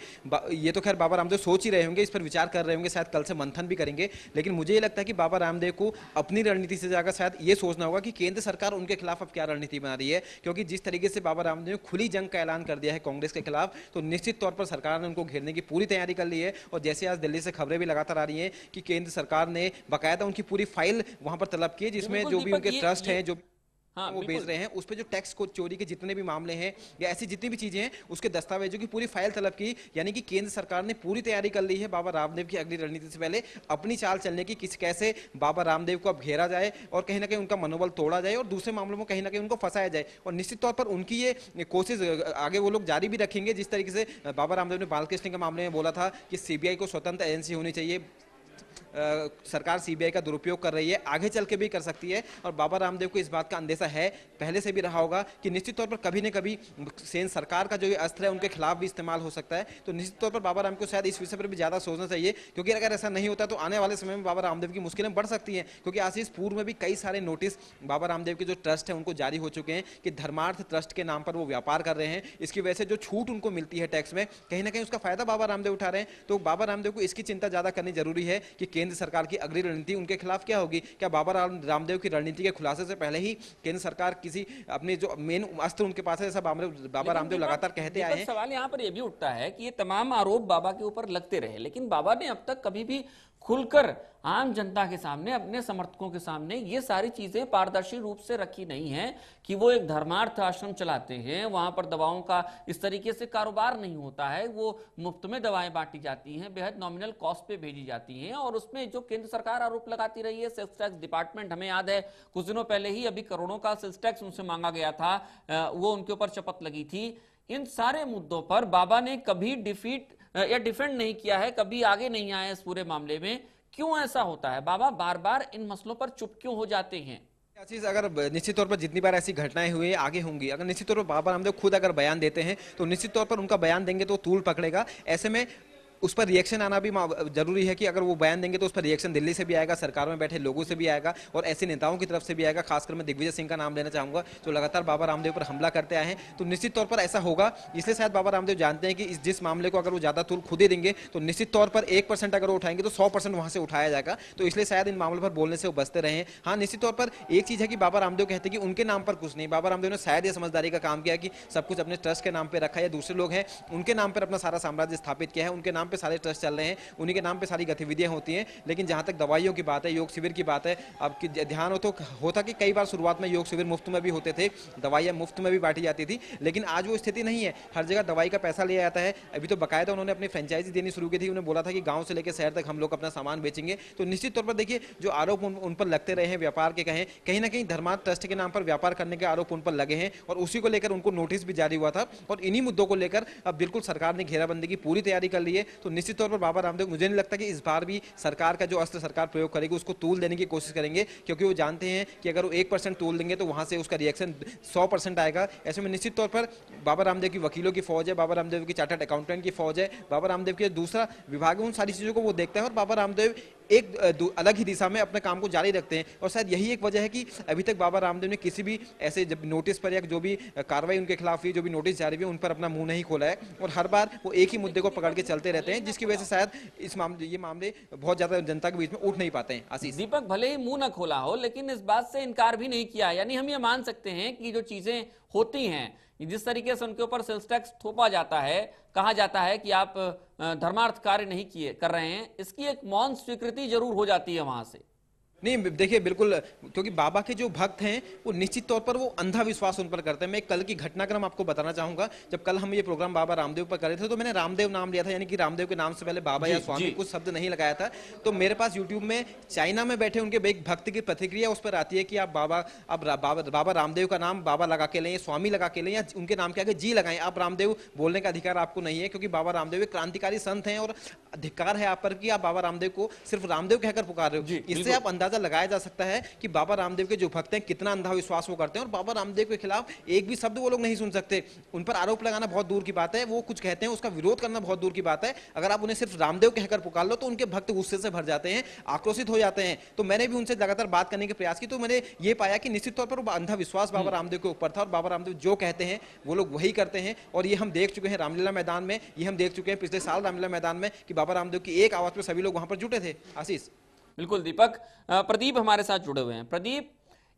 ये तो खैर बाबा रामदेव सोच ही रहे होंगे, इस पर विचार कर रहे होंगे, शायद कल से मंथन भी करेंगे। लेकिन मुझे ये लगता है कि बाबा रामदेव को अपनी रणनीति से जाकर शायद ये सोचना होगा कि केंद्र सरकार उनके खिलाफ अब क्या रणनीति बना रही है, क्योंकि जिस तरीके से बाबा रामदेव ने खुली जंग का ऐलान कर दिया है कांग्रेस के खिलाफ, तो निश्चित तौर पर सरकार ने उनको घेरने की पूरी तैयारी कर ली है। और जैसे आज दिल्ली से खबरें भी लगातार आ रही हैं कि केंद्र सरकार ने बाकायदा उनकी पूरी फाइल वहां पर तलब की है, जिसमें जो भी उनके ट्रस्ट हैं, जो वो बेच रहे हैं, उस पे जो टैक्स को चोरी के जितने भी मामले हैं या ऐसी जितनी भी चीजें हैं, उसके दस्तावेजों की पूरी फाइल तलब की। यानी कि केंद्र सरकार ने पूरी तैयारी कर ली है बाबा रामदेव की अगली रणनीति से पहले अपनी चाल चलने की, कैसे बाबा रामदेव को अब घेरा जाए और कहीं ना कहीं उनका मनोबल तोड़ा जाए और दूसरे मामलों में कहीं ना कहीं उनको फंसाया जाए। और निश्चित तौर पर उनकी ये कोशिश आगे वो लोग जारी भी रखेंगे। जिस तरीके से बाबा रामदेव ने बालकृष्ण के मामले में बोला था कि सीबीआई को स्वतंत्र एजेंसी होनी चाहिए, सरकार सीबीआई का दुरुपयोग कर रही है, आगे चल के भी कर सकती है। और बाबा रामदेव को इस बात का अंदेशा है, पहले से भी रहा होगा, कि निश्चित तौर पर कभी न कभी सेन सरकार का जो ये अस्त्र है उनके खिलाफ भी इस्तेमाल हो सकता है। तो निश्चित तौर पर बाबा राम को शायद इस विषय पर भी ज्यादा सोचना चाहिए, क्योंकि अगर ऐसा नहीं होता तो आने वाले समय में बाबा रामदेव की मुश्किलें बढ़ सकती हैं। क्योंकि आशीष, पूर्व में भी कई सारे नोटिस बाबा रामदेव के जो ट्रस्ट है उनको जारी हो चुके हैं कि धर्मार्थ ट्रस्ट के नाम पर वो व्यापार कर रहे हैं। इसकी वजह से जो छूट उनको मिलती है टैक्स में, कहीं ना कहीं उसका फायदा बाबा रामदेव उठा रहे हैं। तो बाबा रामदेव को इसकी चिंता ज्यादा करनी जरूरी है कि केंद्र सरकार की अगली रणनीति उनके खिलाफ क्या होगी। क्या बाबा रामदेव की रणनीति के खुलासे से पहले ही केंद्र सरकार किसी अपने जो मेन अस्त्र उनके पास है, जैसा बाबा रामदेव लगातार कहते आए हैं। सवाल यहाँ पर यह भी उठता है कि ये तमाम आरोप बाबा के ऊपर लगते रहे, लेकिन बाबा ने अब तक कभी भी खुलकर आम जनता के सामने, अपने समर्थकों के सामने ये सारी चीजें पारदर्शी रूप से रखी नहीं है कि वो एक धर्मार्थ आश्रम चलाते हैं, वहां पर दवाओं का इस तरीके से कारोबार नहीं होता है, वो मुफ्त में दवाएं बांटी जाती हैं, बेहद नॉमिनल कॉस्ट पे भेजी जाती हैं। और उसमें जो केंद्र सरकार आरोप लगाती रही है, सेल्स टैक्स डिपार्टमेंट, हमें याद है कुछ दिनों पहले ही अभी करोड़ों का सेल्स टैक्स उनसे मांगा गया था, वो उनके ऊपर शपथ लगी थी। इन सारे मुद्दों पर बाबा ने कभी डिफीट या डिफेंड नहीं किया है, कभी आगे नहीं आए इस पूरे मामले में। क्यों ऐसा होता है? बाबा बार बार इन मसलों पर चुप क्यों हो जाते हैं? चीज अगर निश्चित तौर पर जितनी बार ऐसी घटनाएं हुई आगे होंगी, अगर निश्चित तौर पर बाबा रामदेव खुद अगर बयान देते हैं तो निश्चित तौर पर उनका बयान देंगे तो तूल पकड़ेगा। ऐसे में उस पर रिएक्शन आना भी जरूरी है कि अगर वो बयान देंगे तो उस पर रिएक्शन दिल्ली से भी आएगा, सरकार में बैठे लोगों से भी आएगा और ऐसे नेताओं की तरफ से भी आएगा। खासकर मैं दिग्विजय सिंह का नाम लेना चाहूंगा जो लगातार बाबा रामदेव पर हमला करते आए हैं। तो निश्चित तौर पर ऐसा होगा, इसलिए शायद बाबा रामदेव जानते हैं कि जिस मामले को अगर वो ज्यादा तूल खुद ही देंगे तो निश्चित तौर पर 1% अगर वो उठाएंगे तो 100% वहां से उठाया जाएगा। तो इसलिए शायद इन मामलों पर बोलने से वो बचते रहे हैं। हाँ, निश्चित तौर पर एक चीज है कि बाबा रामदेव कहते हैं कि उनके नाम पर कुछ नहीं, बाबा रामदेव ने शायद ये समझदारी का काम किया कि सब कुछ अपने ट्रस्ट के नाम पर रखा है, दूसरे लोग हैं उनके नाम पर अपना सारा साम्राज्य स्थापित किया है, उनके नाम पर सारे ट्रस्ट चल रहे हैं, उन्हीं के नाम पे सारी गतिविधियां होती हैं। लेकिन जहां तक दवाइयों की बात है, योग शिविर की बात है, अब ध्यान हो तो होता कि कई बार शुरुआत में योग शिविर मुफ्त में भी होते थे, दवाइयां मुफ्त में भी बांटी जाती थी, लेकिन आज वो स्थिति नहीं है। हर जगह दवाई का पैसा लिया जाता है। अभी तो बाकायदा उन्होंने अपनी फ्रेंचाइजी देनी शुरू की थी, उन्होंने बोला था कि गांव से लेकर शहर तक हम लोग अपना सामान बेचेंगे। तो निश्चित तौर पर देखिए जो आरोप उन पर लगते रहे हैं व्यापार के, कहीं ना कहीं धर्मार्थ ट्रस्ट के नाम पर व्यापार करने के आरोप उन पर लगे हैं और उसी को लेकर उनको नोटिस भी जारी हुआ था और इन्हीं मुद्दों को लेकर अब बिल्कुल सरकार ने घेराबंदी की पूरी तैयारी कर ली है। तो निश्चित तौर पर बाबा रामदेव, मुझे नहीं लगता कि इस बार भी सरकार का जो अस्त्र सरकार प्रयोग करेगी उसको तूल देने की कोशिश करेंगे, क्योंकि वो जानते हैं कि अगर वो 1% तूल देंगे तो वहां से उसका रिएक्शन 100% आएगा। ऐसे में निश्चित तौर पर बाबा रामदेव की वकीलों की फौज है, बाबा रामदेव की चार्टर्ड अकाउंटेंट की फौज है, बाबा रामदेव के दूसरा विभाग है, उन सारी चीजों को वो देखता है और बाबा रामदेव एक अलग ही दिशा में अपने काम को जारी रखते हैं। और शायद यही एक वजह है कि अभी तक बाबा रामदेव ने किसी भी ऐसे जब नोटिस पर या जो भी कार्रवाई उनके खिलाफ हुई, जो भी नोटिस जारी हुई, उन पर अपना मुंह नहीं खोला है और हर बार वो एक ही मुद्दे को पकड़ के चलते रहते हैं, जिसकी वजह से शायद ये मामले बहुत ज्यादा जनता के बीच में उठ नहीं पाते हैं। आशीष, दीपक भले ही मुंह न खोला हो लेकिन इस बात से इनकार भी नहीं किया, यानी हम ये मान सकते हैं कि जो चीजें होती हैं, जिस तरीके से उनके ऊपर सेल्स टैक्स थोपा जाता है, कहा जाता है कि आप धर्मार्थ कार्य नहीं कर रहे हैं, इसकी एक मौन स्वीकृति जरूर हो जाती है वहां से। नहीं देखिए, बिल्कुल, क्योंकि बाबा के जो भक्त हैं वो निश्चित तौर पर वो अंधा विश्वास उन पर करते हैं। मैं कल की घटनाक्रम आपको बताना चाहूंगा। जब कल हम ये प्रोग्राम बाबा रामदेव पर कर रहे थे तो मैंने रामदेव नाम लिया था, यानी कि रामदेव के नाम से पहले बाबा या स्वामी कुछ शब्द नहीं लगाया था। तो मेरे पास यूट्यूब में चाइना में बैठे उनके एक भक्त की प्रतिक्रिया उस पर आती है कि आप बाबा रामदेव का नाम बाबा लगा के लें, स्वामी लगा के लें या उनके नाम के आगे जी लगाएं, आप रामदेव बोलने का अधिकार आपको नहीं है, क्योंकि बाबा रामदेव एक क्रांतिकारी संत हैं और अधिकार है आप पर कि आप बाबा रामदेव को सिर्फ रामदेव कहकर पुकार रहे हो। इससे आप अंदाजा लगाया जा सकता है कि बाबा रामदेव के जो भक्त हैं कितना अंधा विश्वास वो करते हैं और बाबा रामदेव के खिलाफ एक भी शब्द वो लोग नहीं सुन सकते। उन पर आरोप लगाना बहुत दूर की बात है, वो कुछ कहते हैं उसका विरोध करना बहुत दूर की बात है। अगर आप उन्हें सिर्फ रामदेव कहकर पुकार लो तो उनके भक्त गुस्से से भर जाते हैं, आक्रोशित हो जाते हैं। तो मैंने भी उनसे लगातार बात करने के प्रयास की, तो मैंने ये पाया कि निश्चित तौर पर वो अंधा विश्वास बाबा रामदेव के ऊपर था और बाबा रामदेव जो कहते हैं वो लोग वही करते हैं। और ये हम देख चुके हैं रामलीला मैदान में, ये हम देख चुके हैं पिछले साल रामलीला मैदान में कि बाबा रामदेव की एक आवाज पर सभी लोग वहां पर जुटे थे। आशीष, बिल्कुल दीपक। प्रदीप हमारे साथ जुड़े हुए हैं। प्रदीप,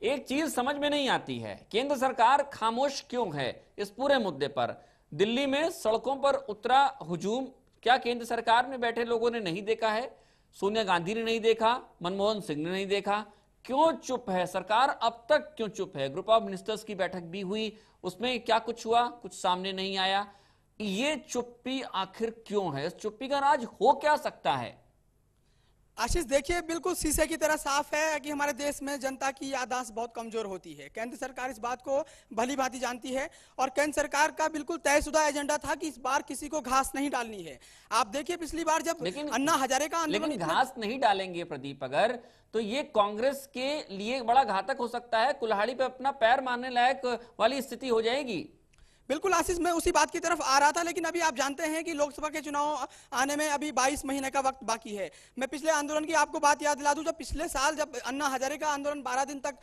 एक चीज समझ में नहीं आती है, केंद्र सरकार खामोश क्यों है इस पूरे मुद्दे पर? दिल्ली में सड़कों पर उतरा हुजूम, क्या केंद्र सरकार में बैठे लोगों ने नहीं देखा है? सोनिया गांधी ने नहीं देखा, मनमोहन सिंह ने नहीं देखा? क्यों चुप है सरकार? अब तक क्यों चुप है? ग्रुप ऑफ मिनिस्टर्स की बैठक भी हुई, उसमें क्या कुछ हुआ? कुछ सामने नहीं आया। ये चुप्पी आखिर क्यों है? इस चुप्पी का राज हो क्या सकता है? आशीष, देखिए बिल्कुल शीशे की तरह साफ है कि हमारे देश में जनता की याददाश्त बहुत कमजोर होती है। केंद्र सरकार इस बात को भली भांति जानती है और केंद्र सरकार का बिल्कुल तयशुदा एजेंडा था कि इस बार किसी को घास नहीं डालनी है। आप देखिए पिछली बार जब अन्ना हजारे का आंदोलन, लेकिन घास नहीं डालेंगे प्रदीप अगर, तो ये कांग्रेस के लिए बड़ा घातक हो सकता है, कुल्हाड़ी पे अपना पैर मारने लायक वाली स्थिति हो जाएगी। बिल्कुल आशीष, मैं उसी बात की तरफ आ रहा था, लेकिन अभी आप जानते हैं कि लोकसभा के चुनाव आने में अभी 22 महीने का वक्त बाकी है। मैं पिछले आंदोलन की आपको बात याद दिला दूं, जब पिछले साल जब अन्ना हजारे का आंदोलन 12 दिन तक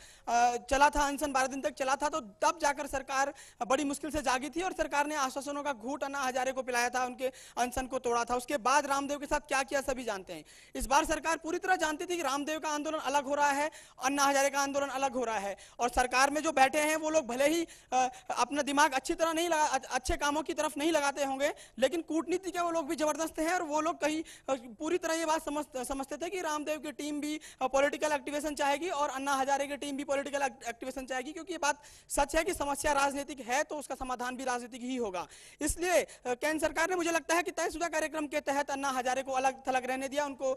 चला था, अनशन 12 दिन तक चला था, तो तब जाकर सरकार बड़ी मुश्किल से जागी थी और सरकार ने आश्वासनों का घूंट अन्ना हजारे को पिलाया था, उनके अनशन को तोड़ा था। उसके बाद रामदेव के साथ क्या किया सभी जानते हैं। इस बार सरकार पूरी तरह जानती थी कि रामदेव का आंदोलन अलग हो रहा है, अन्ना हजारे का आंदोलन अलग हो रहा है, और सरकार में जो बैठे हैं वो लोग भले ही अपना दिमाग अच्छी तरह नहीं लगा, अच्छे कामों की तरफ नहीं लगाते होंगे, लेकिन कूटनीति के वो लोग भी जबरदस्त हैं और वो लोग कहीं पूरी तरह ये बात समझते थे कि रामदेव की टीम भी पॉलिटिकल एक्टिवेशन चाहेगी और अन्ना हजारे की टीम भी पॉलिटिकल एक्टिवेशन चाहेगी, क्योंकि ये बात सच है कि समस्या राजनीतिक है तो उसका समाधान भी राजनीतिक ही होगा। इसलिए केंद्र सरकार ने मुझे लगता है कि तयशुदा कार्यक्रम के तहत अन्ना हजारे को अलग थलग रहने दिया, उनको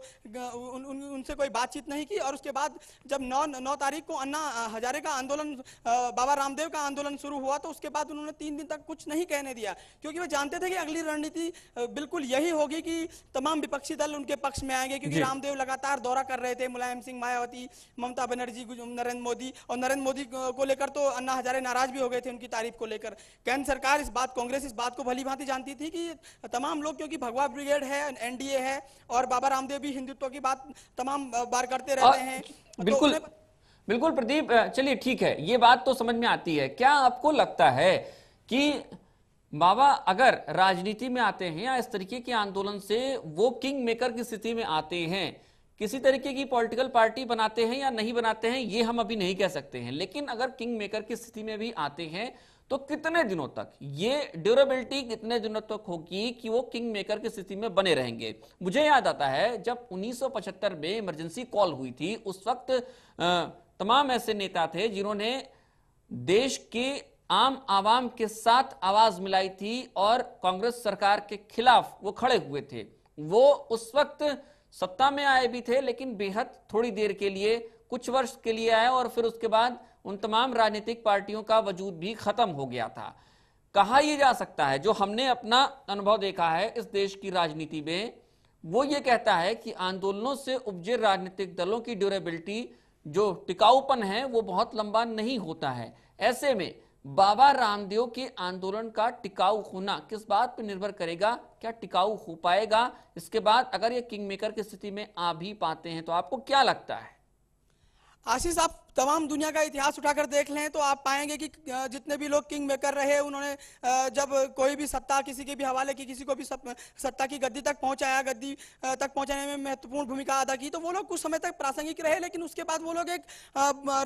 उनसे कोई बातचीत नहीं की। और उसके बाद जब 9 तारीख को अन्ना हजारे का आंदोलन, बाबा रामदेव का आंदोलन शुरू हुआ, तो उसके बाद उन्होंने 3 दिन तक कुछ नहीं कहने दिया, क्योंकि वो जानते थे कि अगली रणनीति बिल्कुल यही होगी कि तमाम विपक्षी दल उनके पक्ष में आएंगे, क्योंकि रामदेव लगातार दौरा कर रहे थे। मुलायम सिंह, मायावती, ममता बनर्जी, नरेंद्र मोदी, और नरेंद्र मोदी को लेकर तो अन्ना हजारे नाराज भी हो गए थे उनकी तारीफ को लेकर। केंद्र सरकार कांग्रेस इस बात को भली भांति जानती थी कि तमाम लोग, क्योंकि भगवा ब्रिगेड है, एनडीए है, और बाबा रामदेव भी हिंदुत्व की बात तमाम बार करते रहते हैं। बिल्कुल बिल्कुल प्रदीप, चलिए ठीक है, ये बात तो समझ में आती है। क्या आपको लगता है कि बाबा अगर राजनीति में आते हैं या इस तरीके के आंदोलन से वो किंग मेकर की स्थिति में आते हैं, किसी तरीके की पॉलिटिकल पार्टी बनाते हैं या नहीं बनाते हैं, ये हम अभी नहीं कह सकते हैं, लेकिन अगर किंग मेकर की स्थिति में भी आते हैं तो कितने दिनों तक, ये ड्यूरेबिलिटी कितने दिनों तक होगी कि वो किंग मेकर की स्थिति में बने रहेंगे? मुझे याद आता है जब 1975 में इमरजेंसी कॉल हुई थी, उस वक्त तमाम ऐसे नेता थे जिन्होंने देश के आम आवाम के साथ आवाज मिलाई थी और कांग्रेस सरकार के खिलाफ वो खड़े हुए थे। वो उस वक्त सत्ता में आए भी थे, लेकिन बेहद थोड़ी देर के लिए, कुछ वर्ष के लिए आए, और फिर उसके बाद उन तमाम राजनीतिक पार्टियों का वजूद भी खत्म हो गया था। कहा यह जा सकता है, जो हमने अपना अनुभव देखा है इस देश की राजनीति में, वो ये कहता है कि आंदोलनों से उपजे राजनीतिक दलों की ड्यूरेबिलिटी, जो टिकाऊपन है, वो बहुत लंबा नहीं होता है। ऐसे में बाबा रामदेव के आंदोलन का टिकाऊ होना किस बात पर निर्भर करेगा? क्या टिकाऊ हो पाएगा इसके बाद अगर ये किंग मेकर की स्थिति में आ भी पाते हैं? तो आपको क्या लगता है? आशीष, आप तमाम दुनिया का इतिहास उठाकर देख लें तो आप पाएंगे कि जितने भी लोग किंग मेकर रहे, उन्होंने जब कोई भी सत्ता किसी के भी हवाले की, किसी को भी सत्ता की गद्दी तक पहुंचाया, गद्दी तक पहुंचाने में महत्वपूर्ण भूमिका अदा की, तो वो लोग कुछ समय तक प्रासंगिक रहे, लेकिन उसके बाद वो लोग एक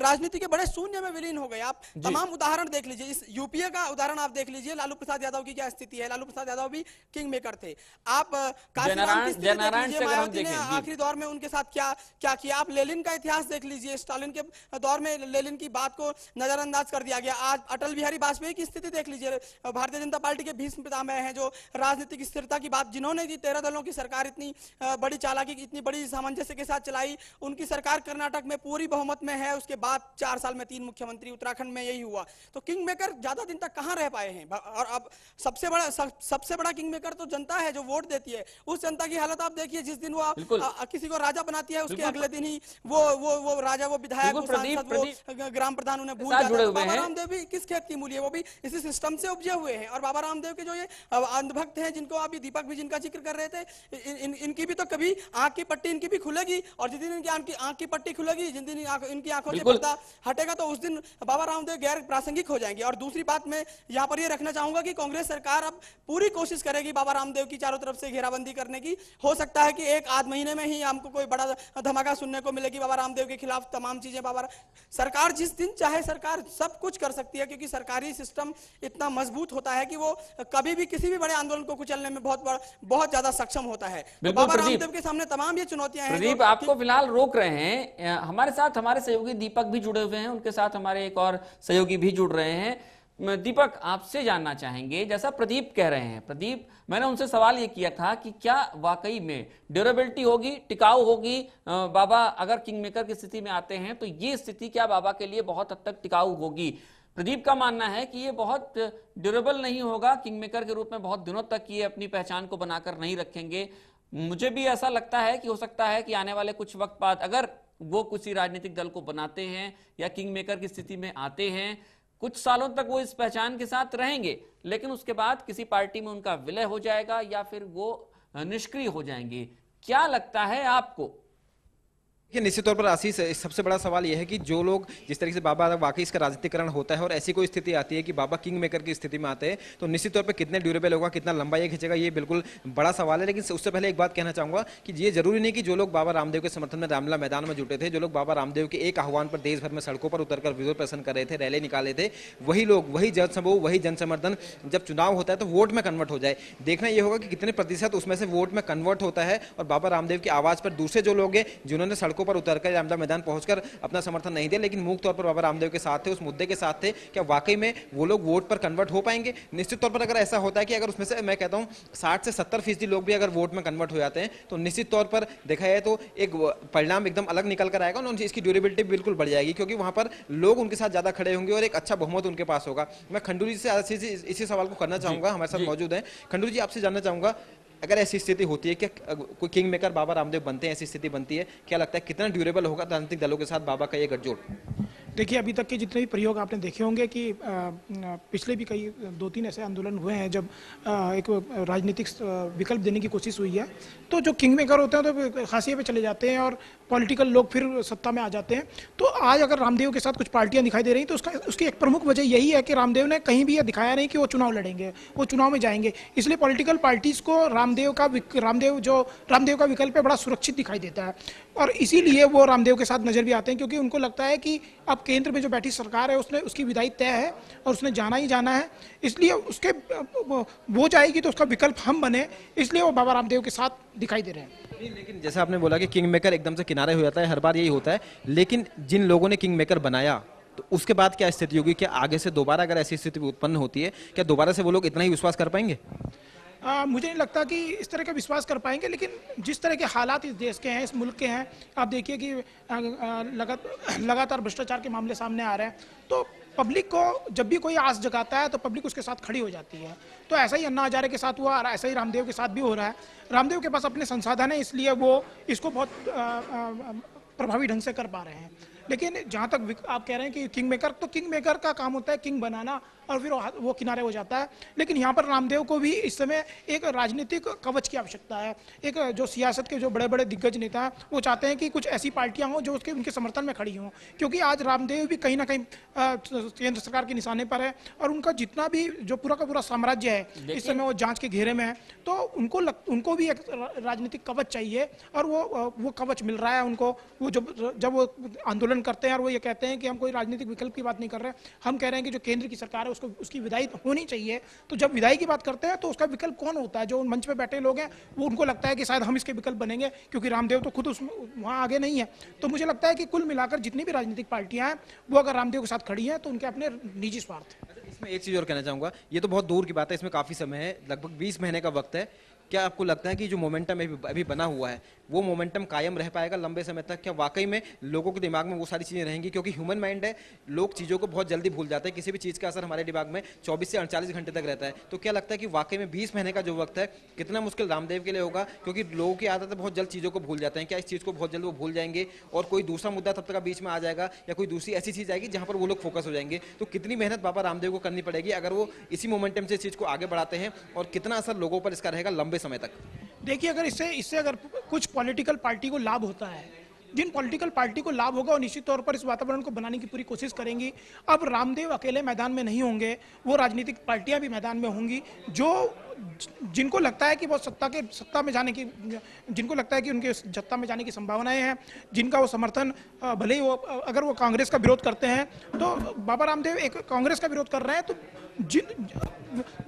राजनीति के बड़े शून्य में विलीन हो गए। आप तमाम उदाहरण देख लीजिए, इस यूपीए का उदाहरण आप देख लीजिए, लालू प्रसाद यादव की क्या स्थिति है। लालू प्रसाद यादव भी किंग मेकर थे। आप काशीराम की स्थिति देख लीजिए, मायावती ने आखिरी दौर में उनके साथ क्या किया। आप लेनिन का इतिहास देख लीजिए, स्टालिन के दौर में लेनिन की बात को नजरअंदाज कर दिया गया। आज अटल बिहारी वाजपेयी की स्थिति देख लीजिए, भारतीय जनता पार्टी के भीष्म पितामह हैं, जो राजनीतिक स्थिरता की बात, जिन्होंने की 13 दलों की सरकार इतनी बड़ी चालाकी, इतनी बड़ी सामंजस्य के साथ चलाई। उनकी सरकार कर्नाटक में पूरी बहुमत में है, उसके बाद 4 साल में 3 मुख्यमंत्री, उत्तराखंड में यही हुआ। तो किंग मेकर ज्यादा दिन तक कहां रह पाए हैं? और अब सबसे बड़ा किंग मेकर तो जनता है, जो वोट देती है। उस जनता की हालत आप देखिए, जिस दिन वो किसी को राजा बनाती है, उसके अगले दिन ही वो राजा, वो विधायक, ग्राम प्रधान उन्हें भूल जाता है। बाबा रामदेव भी किस खेत की मूली है? वो भी इसी सिस्टम से उपजे हुए हैं। और बाबा रामदेव के जो ये अंधभक्त हैं, जिनको अभी दीपक भी जिनका जिक्र कर रहे थे, इनकी भी तो कभी आंख की पट्टी इनकी भी खुलेगी, और जिस दिन इनकी आंख की पट्टी खुलेगी, जिस दिन इनकी आंखों से पर्दा हटेगा, तो उस दिन बाबा रामदेव गैर प्रासंगिक हो जाएंगे। और दूसरी बात मैं यहाँ पर ये रखना चाहूंगा कि कांग्रेस सरकार अब पूरी कोशिश करेगी बाबा रामदेव की चारों तरफ से घेराबंदी करने की। हो सकता है कि 1-8 महीने में ही हमको कोई बड़ा धमाका सुनने को मिलेगी बाबा रामदेव के खिलाफ। तमाम चीजें सरकार जिस दिन चाहे सरकार सब कुछ कर सकती है, क्योंकि सरकारी सिस्टम इतना मजबूत होता है कि वो कभी भी किसी भी बड़े आंदोलन को कुचलने में बहुत ज्यादा सक्षम होता है। तो बाबा रामदेव के सामने तमाम ये चुनौतियां हैं। प्रदीप, आपको फिलहाल रोक रहे हैं। हमारे साथ हमारे सहयोगी दीपक भी जुड़े हुए हैं, उनके साथ हमारे एक और सहयोगी भी जुड़ रहे हैं। दीपक, आपसे जानना चाहेंगे, जैसा प्रदीप कह रहे हैं, प्रदीप, मैंने उनसे सवाल ये किया था कि क्या वाकई में ड्यूरेबिलिटी होगी, टिकाऊ होगी? बाबा अगर किंग मेकर की स्थिति में आते हैं तो ये स्थिति क्या बाबा के लिए बहुत हद तक टिकाऊ होगी? प्रदीप का मानना है कि ये बहुत ड्यूरेबल नहीं होगा, किंग मेकर के रूप में बहुत दिनों तक ये अपनी पहचान को बनाकर नहीं रखेंगे। मुझे भी ऐसा लगता है कि हो सकता है कि आने वाले कुछ वक्त बाद अगर वो किसी राजनीतिक दल को बनाते हैं या किंग मेकर की स्थिति में आते हैं, कुछ सालों तक वो इस पहचान के साथ रहेंगे, लेकिन उसके बाद किसी पार्टी में उनका विलय हो जाएगा या फिर वो निष्क्रिय हो जाएंगे। क्या लगता है आपको? निश्चित तौर पर आशीष, सबसे बड़ा सवाल यह है कि जो लोग जिस तरीके से बाबा वाकई इसका राजनीतिकरण होता है और ऐसी कोई स्थिति आती है कि बाबा किंग मेकर की स्थिति में आते हैं, तो निश्चित तौर पर कितने ड्यूरेबल होगा, कितना लंबा ये खींचेगा, ये बिल्कुल बड़ा सवाल है। लेकिन उससे पहले एक बात कहना चाहूंगा कि ये जरूरी नहीं कि जो लोग बाबा रामदेव के समर्थन में रामलीला मैदान में जुटे थे, जो लोग बाबा रामदेव के एक आह्वान पर देश भर में सड़कों पर उतरकर विरोध प्रदर्शन कर रहे थे, रैली निकाले थे, वही लोग, वही जनसमूह, वही जनसमर्थन जब चुनाव होता है तो वोट में कन्वर्ट हो जाए। देखना यह होगा कि कितने प्रतिशत उसमें से वोट में कन्वर्ट होता है और बाबा रामदेव की आवाज पर दूसरे जो लोग हैं जिन्होंने सड़कों सड़कों पर उतरकर रामदेव मैदान पहुंचकर अपना समर्थन नहीं दिया, लेकिन मूक तौर पर बाबा रामदेव के साथ थे, उस मुद्दे के साथ थे। क्या वाकई में वो लोग वोट पर कन्वर्ट हो पाएंगे? निश्चित तौर पर अगर ऐसा होता है कि अगर उसमें से मैं कहता हूं 60 से 70% लोग भी अगर वोट में कन्वर्ट हो जाते हैं तो निश्चित तौर पर देखा जाए तो एक परिणाम एकदम अलग निकल कर आएगा और इसकी ड्यूरेबिलिटी बिल्कुल बढ़ जाएगी, क्योंकि वहां पर लोग उनके साथ ज्यादा खड़े होंगे और एक अच्छा बहुमत उनके पास होगा। मैं खंडू जी से इसी सवाल को करना चाहूंगा, हमारे साथ मौजूद हैं। खंडू जी, आपसे जानना चाहूंगा, अगर ऐसी स्थिति होती है, क्या कोई किंग मेकर बाबा रामदेव बनते हैं, ऐसी स्थिति बनती है, क्या लगता है कितना ड्यूरेबल होगा राजनीतिक दलों के साथ बाबा का ये गठजोड़? देखिए, अभी तक के जितने भी प्रयोग आपने देखे होंगे कि पिछले भी कई 2-3 ऐसे आंदोलन हुए हैं जब एक राजनीतिक विकल्प देने की कोशिश हुई है, तो जो किंग मेकर होते हैं तो हाशिए पे चले जाते हैं और पॉलिटिकल लोग फिर सत्ता में आ जाते हैं। तो आज अगर रामदेव के साथ कुछ पार्टियां दिखाई दे रही तो उसकी एक प्रमुख वजह यही है कि रामदेव ने कहीं भी यह दिखाया नहीं कि वो चुनाव लड़ेंगे, वो चुनाव में जाएंगे। इसलिए पॉलिटिकल पार्टीज को रामदेव का विकल्प है बड़ा सुरक्षित दिखाई देता है और इसीलिए वो रामदेव के साथ नजर भी आते हैं, क्योंकि उनको लगता है कि अब केंद्र में जो बैठी सरकार है उसकी विदाई तय है और उसने जाना ही जाना है, इसलिए उसके वो जाएगी तो उसका विकल्प हम बने, इसलिए वो बाबा रामदेव के साथ दिखाई दे रहे हैं। लेकिन जैसा आपने बोला कि किंग मेकर एकदम से किनारे हो जाता है, हर बार यही होता है, लेकिन जिन लोगों ने किंग मेकर बनाया तो उसके बाद क्या स्थिति होगी? क्या आगे से दोबारा अगर ऐसी स्थिति उत्पन्न होती है, क्या दोबारा से वो लोग इतना ही विश्वास कर पाएंगे? मुझे नहीं लगता कि इस तरह का विश्वास कर पाएंगे, लेकिन जिस तरह के हालात इस देश के हैं, इस मुल्क के हैं, आप देखिए कि लगातार भ्रष्टाचार के मामले सामने आ रहे हैं, तो पब्लिक को जब भी कोई आस जगाता है तो पब्लिक उसके साथ खड़ी हो जाती है। तो ऐसा ही अन्ना हजारे के साथ हुआ और ऐसा ही रामदेव के साथ भी हो रहा है। रामदेव के पास अपने संसाधन है, इसलिए वो इसको बहुत प्रभावी ढंग से कर पा रहे हैं। लेकिन जहाँ तक आप कह रहे हैं कि किंग मेकर का काम होता है किंग बनाना और फिर वो किनारे हो जाता है, लेकिन यहाँ पर रामदेव को भी इस समय एक राजनीतिक कवच की आवश्यकता है। एक जो सियासत के जो बड़े बड़े दिग्गज नेता हैं वो चाहते हैं कि कुछ ऐसी पार्टियां हों जो उनके समर्थन में खड़ी हों, क्योंकि आज रामदेव भी कहीं ना कहीं केंद्र सरकार के निशाने पर है और उनका जितना भी जो पूरा का पूरा साम्राज्य है इस समय वो जांच के घेरे में है, तो उनको भी एक राजनीतिक कवच चाहिए और वो कवच मिल रहा है उनको। वो जब वो आंदोलन करते हैं और वो ये कहते हैं कि हम कोई राजनीतिक विकल्प की बात नहीं कर रहे, हम कह रहे हैं कि जो केंद्र की सरकार है उसकी विदाई होनी चाहिए। तो जब विदाई की बात करते हैं तो उसका विकल्प कौन होता है? जो मंच पे बैठे लोग हैं वो उनको लगता है कि शायद हम इसके विकल्प बनेंगे, क्योंकि रामदेव तो खुद वहां आगे नहीं है। तो मुझे लगता है कि कुल मिलाकर जितनी भी राजनीतिक पार्टियां हैं वो अगर रामदेव के साथ खड़ी हैं तो उनके अपने निजी स्वार्थ है। इसमें एक चीज और कहना चाहूंगा, ये तो बहुत दूर की बात है, इसमें काफी समय है, लगभग 20 महीने का वक्त है। क्या आपको लगता है कि जो मोमेंटम अभी बना हुआ है वो मोमेंटम कायम रह पाएगा लंबे समय तक? क्या वाकई में लोगों के दिमाग में वो सारी चीजें रहेंगी? क्योंकि ह्यूमन माइंड है, लोग चीजों को बहुत जल्दी भूल जाते हैं, किसी भी चीज का असर हमारे दिमाग में 24 से 48 घंटे तक रहता है। तो क्या लगता है कि वाकई में 20 महीने का जो वक्त है कितना मुश्किल रामदेव के लिए होगा? क्योंकि लोगों की आदत है बहुत जल्द चीजों को भूल जाते हैं। क्या इस चीज को बहुत जल्द वो भूल जाएंगे और कोई दूसरा मुद्दा तब तक बीच में आ जाएगा या कोई दूसरी ऐसी चीज आएगी जहां पर वो लोग फोकस हो जाएंगे? तो कितनी मेहनत बाबा रामदेव को करनी पड़ेगी अगर वो इसी मोमेंटम से इस चीज को आगे बढ़ाते हैं, और कितना असर लोगों पर इसका रहेगा लंबे समय तक? देखिए, अगर इससे अगर कुछ पॉलिटिकल पार्टी को लाभ होता है, जिन पॉलिटिकल पार्टी को लाभ होगा और निश्चित तौर पर इस वातावरण को बनाने की पूरी कोशिश करेंगी। अब रामदेव अकेले मैदान में नहीं होंगे, वो राजनीतिक पार्टियां भी मैदान में होंगी जिनको लगता है कि वो सत्ता में जाने की, जिनको लगता है कि उनके सत्ता में जाने की संभावनाएं हैं, जिनका वो समर्थन भले ही वो अगर वो कांग्रेस का विरोध करते हैं तो बाबा रामदेव एक कांग्रेस का विरोध कर रहे हैं, तो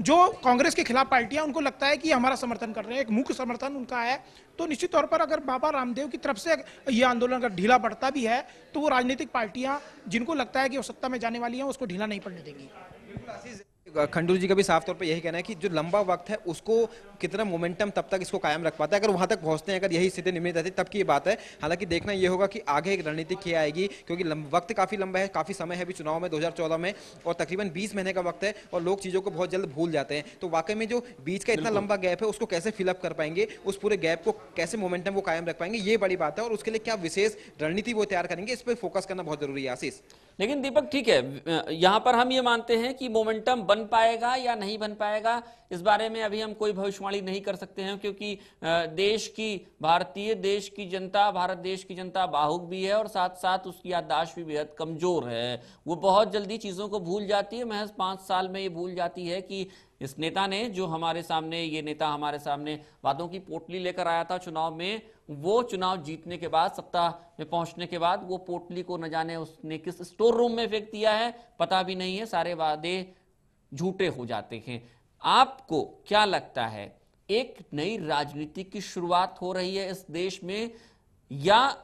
जो कांग्रेस के खिलाफ पार्टियां उनको लगता है कि हमारा समर्थन कर रहे हैं, एक मुख्य समर्थन उनका है। तो निश्चित तौर पर अगर बाबा रामदेव की तरफ से ये आंदोलन अगर ढीला पड़ता भी है तो वो राजनीतिक पार्टियां जिनको लगता है कि वो सत्ता में जाने वाली हैं उसको ढीला नहीं पड़ने देंगी। खंडू जी का भी साफ तौर पे यही कहना है कि जो लंबा वक्त है उसको कितना मोमेंटम तब तक इसको कायम रख पाता है। अगर वहां तक पहुंचते हैं, अगर यही स्थिति निर्मित रहती तब की बात है। हालांकि देखना यह होगा कि आगे एक रणनीति क्या आएगी, क्योंकि वक्त काफी लंबा है, काफी समय है अभी चुनाव में 2014 में, और तकरीबन 20 महीने का वक्त है और लोग चीजों को बहुत जल्द भूल जाते हैं। तो वाकई में जो बीच का इतना लंबा गैप है उसको कैसे फिलअप कर पाएंगे, उस पूरे गैप को कैसे मोमेंटम वो कायम रख पाएंगे, ये बड़ी बात है। और उसके लिए क्या विशेष रणनीति वो तैयार करेंगे, इस पर फोकस करना बहुत जरूरी है। आशीष, लेकिन दीपक ठीक है, यहां पर हम ये मानते हैं कि मोमेंटम बन पाएगा या नहीं बन पाएगा, इस बारे में अभी हम कोई भविष्यवाणी नहीं कर सकते हैं, क्योंकि देश की जनता, भारत देश की जनता बाहुक भी है और साथ साथ उसकी याददाश्त भी बेहद कमजोर है। वो बहुत जल्दी चीजों को भूल जाती है, महज 5 साल में ये भूल जाती है कि इस नेता ने ये नेता हमारे सामने वादों की पोटली लेकर आया था चुनाव में, वो चुनाव जीतने के बाद, सत्ता में पहुंचने के बाद वो पोटली को न जाने उसने किस स्टोर रूम में फेंक दिया है, पता भी नहीं है, सारे वादे झूठे हो जाते हैं। आपको क्या लगता है, एक नई राजनीति की शुरुआत हो रही है इस देश में, या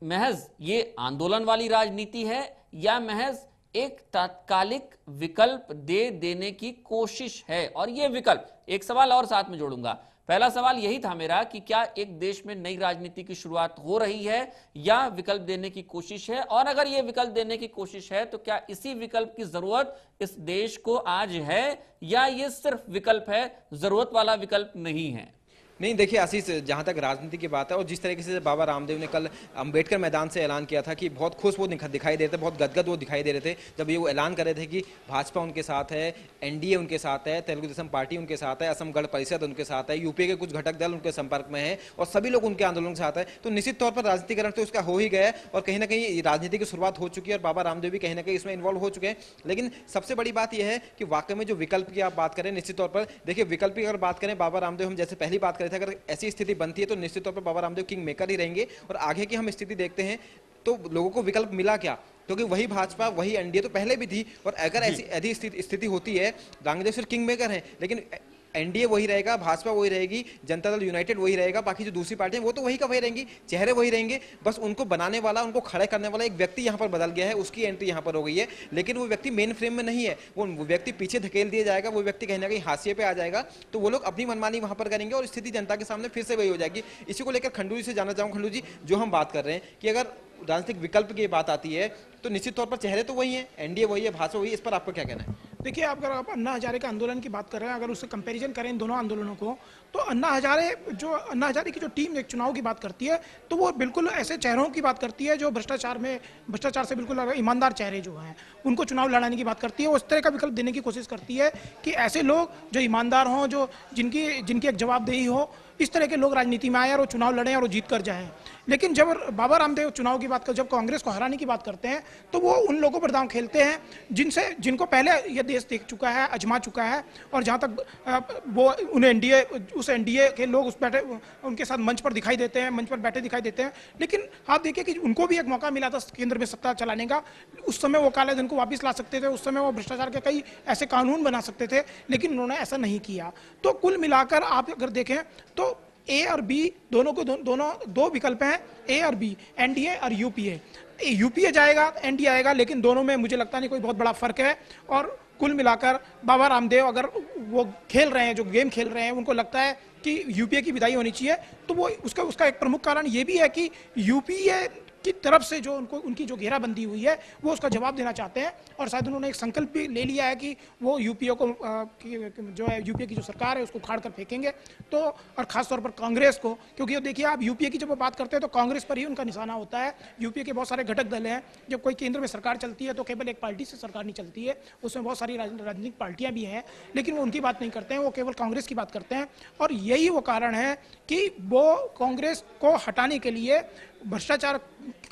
महज ये आंदोलन वाली राजनीति है या महज एक तात्कालिक विकल्प दे देने की कोशिश है? और ये विकल्प, एक सवाल और साथ में जोड़ूंगा। पहला सवाल यही था मेरा कि क्या एक देश में नई राजनीति की शुरुआत हो रही है या विकल्प देने की कोशिश है, और अगर यह विकल्प देने की कोशिश है तो क्या इसी विकल्प की जरूरत इस देश को आज है या ये सिर्फ विकल्प है, जरूरत वाला विकल्प नहीं है? नहीं, देखिए आशीष, जहाँ तक राजनीति की बात है और जिस तरीके से बाबा रामदेव ने कल अंबेडकर मैदान से ऐलान किया था कि बहुत खुश वो दिखाई दे रहे थे, बहुत गदगद वो दिखाई दे रहे थे जब ये वो ऐलान कर रहे थे कि भाजपा उनके साथ है, एनडीए उनके साथ है, तेलुगु देशम पार्टी उनके साथ है, असम गण परिषद उनके साथ है, यूपीए के कुछ घटक दल उनके संपर्क में है और सभी लोग उनके आंदोलन के साथ है। तो निश्चित तौर पर राजनीतिकरण तो उसका हो ही गया है और कहीं ना कहीं राजनीति की शुरुआत हो चुकी है और बाबा रामदेव भी कहीं ना कहीं इसमें इन्वॉल्व हो चुके हैं। लेकिन सबसे बड़ी बात यह है कि वाकई में जो विकल्प की आप बात करें, निश्चित तौर पर देखिए विकल्प की अगर बात करें, बाबा रामदेव, हम जैसे पहली बात करें थे, अगर ऐसी स्थिति बनती है तो निश्चित तौर पर बाबा रामदेव किंग मेकर ही रहेंगे। और आगे की हम स्थिति देखते हैं तो लोगों को विकल्प मिला क्या, क्योंकि वही भाजपा, वही एनडीए तो पहले भी थी और अगर ऐसी स्थिति होती है, रामदेव सिर्फ किंग मेकर हैं लेकिन एनडीए वही रहेगा, भाजपा वही रहेगी, जनता दल यूनाइटेड वही रहेगा, बाकी जो दूसरी पार्टियां वो तो वही का वही रहेंगी, चेहरे वही रहेंगे, बस उनको बनाने वाला, उनको खड़े करने वाला एक व्यक्ति यहाँ पर बदल गया है, उसकी एंट्री यहाँ पर हो गई है। लेकिन वो व्यक्ति मेन फ्रेम में नहीं है, वो व्यक्ति पीछे धकेल दिया जाएगा, वो व्यक्ति कहीं ना कहीं हाशिए पे आ जाएगा, तो वो लोग अपनी मनमानी वहां पर करेंगे और स्थिति जनता के सामने फिर से वही हो जाएगी। इसी को लेकर खंडू जी से जानना चाहूँगा, खंडू जी, जो हम बात कर रहे हैं कि अगर राजनीतिक विकल्प की बात आती है तो निश्चित तौर पर चेहरे तो वही हैं, एनडीए वही है, भाजपा वही है, इस पर आपको क्या कहना है? देखिए, अगर आप अन्ना हजारे के आंदोलन की बात कर रहे हैं, अगर उससे कंपैरिजन करें इन दोनों आंदोलनों को, तो अन्ना हजारे की जो टीम एक चुनाव की बात करती है तो वो बिल्कुल ऐसे चेहरों की बात करती है जो भ्रष्टाचार से बिल्कुल ईमानदार चेहरे जो हैं उनको चुनाव लड़ाने की बात करती है। उस तरह का विकल्प देने की कोशिश करती है कि ऐसे लोग जो ईमानदार हों, जो जिनकी एक जवाबदेही हो, इस तरह के लोग राजनीति में आए और वो चुनाव लड़ें और वो जीत कर जाएं। लेकिन जब बाबा रामदेव चुनाव की बात कर, जब कांग्रेस को हराने की बात करते हैं तो वो उन लोगों पर दांव खेलते हैं जिनको पहले ये देश देख चुका है, आजमा चुका है, और जहां तक वो उस एनडीए के लोग उनके साथ मंच पर बैठे दिखाई देते हैं। लेकिन आप देखिए कि उनको भी एक मौका मिला था केंद्र में सत्ता चलाने का, उस समय वो काले धन को वापस ला सकते थे, उस समय वो भ्रष्टाचार के कई ऐसे कानून बना सकते थे, लेकिन उन्होंने ऐसा नहीं किया। तो कुल मिलाकर आप अगर देखें तो ए और बी दोनों दो विकल्प हैं, ए और बी, एनडीए और यूपीए। यूपीए जाएगा, एनडीए आएगा, लेकिन दोनों में मुझे लगता नहीं कोई बहुत बड़ा फर्क है। और कुल मिलाकर बाबा रामदेव अगर वो खेल रहे हैं, जो गेम खेल रहे हैं, उनको लगता है कि यूपीए की विदाई होनी चाहिए, तो वो उसका एक प्रमुख कारण ये भी है कि यूपीए की तरफ से जो उनकी जो घेराबंदी हुई है वो उसका जवाब देना चाहते हैं, और शायद उन्होंने एक संकल्प भी ले लिया है कि वो यूपीए को जो है यूपीए की जो सरकार है उसको उखाड़ कर फेंकेंगे। तो और खासतौर पर कांग्रेस को, क्योंकि देखिए आप यूपीए की जब बात करते हैं तो कांग्रेस पर ही उनका निशाना होता है। यूपीए के बहुत सारे घटक दल हैं, जब कोई केंद्र में सरकार चलती है तो केवल एक पार्टी से सरकार नहीं चलती है, उसमें बहुत सारी राजनीतिक पार्टियां भी हैं, लेकिन वो उनकी बात नहीं करते हैं, वो केवल कांग्रेस की बात करते हैं। और यही वो कारण है कि वो कांग्रेस को हटाने के लिए भ्रष्टाचार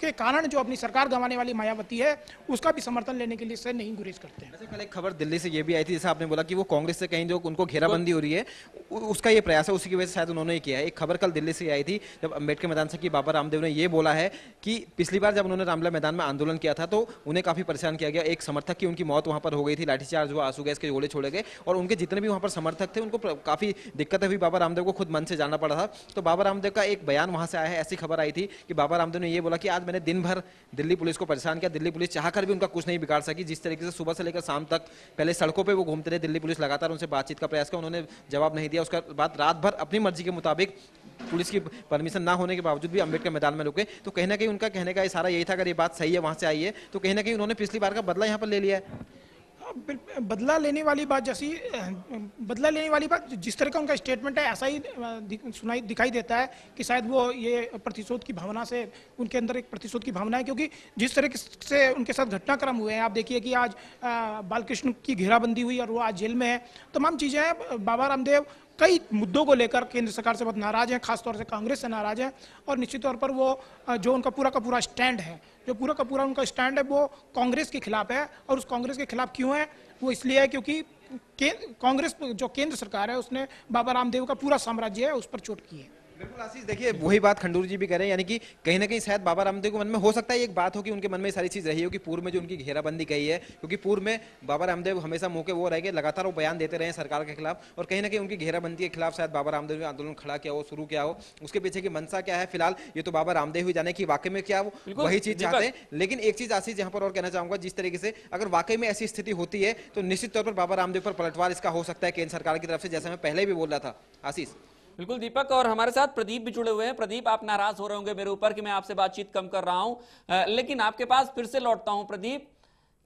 के कारण जो अपनी सरकार गंवाने वाली मायावती है उसका भी समर्थन लेने के लिए से नहीं गुरेज करते हैं। वैसे कल एक खबर दिल्ली से ये भी आई थी, जैसे आपने बोला कि वो कांग्रेस से कहीं जो उनको घेराबंदी हो रही है उसका ये प्रयास है, उसी की वजह से शायद उन्होंने ये किया है। एक खबर कल दिल्ली से आई थी जब अंबेडकर मैदान से कि बाबा रामदेव ने ये बोला है कि पिछली बार जब उन्होंने रामलीला मैदान में आंदोलन किया था तो उन्हें काफी परेशान किया गया, एक समर्थक की उनकी मौत वहां पर हो गई थी, लाठीचार्ज हुआ, आंसू गैस के गोले छोड़े गए और उनके जितने भी वहां पर समर्थक थे उनको काफी दिक्कत हुई, बाबा रामदेव को खुद मन से जाना पड़ा था। तो बाबा रामदेव का एक बयान वहां से आया है, ऐसी खबर आई थी कि बाबा रामदेव ने ये बोला कि आज मैंने दिन भर दिल्ली पुलिस को परेशान किया, दिल्ली पुलिस चाहकर भी उनका कुछ नहीं बिगाड़ सकी। जिस तरीके से सुबह से लेकर शाम तक पहले सड़कों पे वो घूमते रहे, दिल्ली पुलिस लगातार उनसे बातचीत का प्रयास किया, उन्होंने जवाब नहीं दिया। उसके बाद रात भर अपनी मर्जी के मुताबिक पुलिस की परमिशन ना होने के बावजूद भी अंबेडकर मैदान में रुके। तो कहीं ना कहीं उनका कहने का इशारा यही था, अगर ये बात सही है वहां से आई है तो कहीं ना कहीं उन्होंने पिछली बार का बदला यहाँ पर ले लिया है। बदला लेने वाली बात जिस तरह का उनका स्टेटमेंट है ऐसा ही दिखाई देता है कि शायद वो ये प्रतिशोध की भावना से, उनके अंदर एक प्रतिशोध की भावना है, क्योंकि जिस तरह से उनके साथ घटनाक्रम हुए हैं, आप देखिए कि आज बालकृष्ण की घेराबंदी हुई और वो आज जेल में है, तमाम चीज़ें हैं। बाबा रामदेव कई मुद्दों को लेकर केंद्र सरकार से बहुत नाराज हैं, खासतौर से कांग्रेस से नाराज हैं, और निश्चित तौर पर वो जो उनका पूरा का पूरा स्टैंड है, जो पूरा का पूरा उनका स्टैंड है वो कांग्रेस के खिलाफ है। और उस कांग्रेस के खिलाफ क्यों है? वो इसलिए है क्योंकि कांग्रेस जो केंद्र सरकार है उसने बाबा रामदेव का पूरा साम्राज्य है उस पर चोट की है। बिल्कुल आशीष, देखिए वही बात खंडूर जी भी कह रहे हैं, यानी कि कहीं ना कहीं शायद बाबा रामदेव के मन में हो सकता है एक बात हो कि उनके मन में सारी चीज रही हो कि पूर्व में जो उनकी घेराबंदी कही है, क्योंकि पूर्व में बाबा रामदेव हमेशा मौके वो रह गए, लगातार वो बयान देते रहे सरकार के खिलाफ, और कहीं ना कहीं उनकी घेराबंदी के खिलाफ शायद बाबा रामदेव ने आंदोलन खड़ा किया हो, शुरू किया हो। उसके पीछे की मंशा क्या है फिलहाल ये तो बाबा रामदेव ही जाने की वाकई में क्या वो वही चीज चाहते हैं। लेकिन एक चीज आशीष यहाँ पर और कहना चाहूंगा, जिस तरीके से अगर वाकई में ऐसी स्थिति होती है तो निश्चित तौर पर बाबा रामदेव पर पलटवार इसका हो सकता है केंद्र सरकार की तरफ से, जैसा मैं पहले भी बोल रहा था आशीष। बिल्कुल दीपक, और हमारे साथ प्रदीप भी जुड़े हुए हैं। प्रदीप, आप नाराज हो रहे होंगे मेरे ऊपर कि मैं आपसे बातचीत कम कर रहा हूं, लेकिन आपके पास फिर से लौटता हूं। प्रदीप,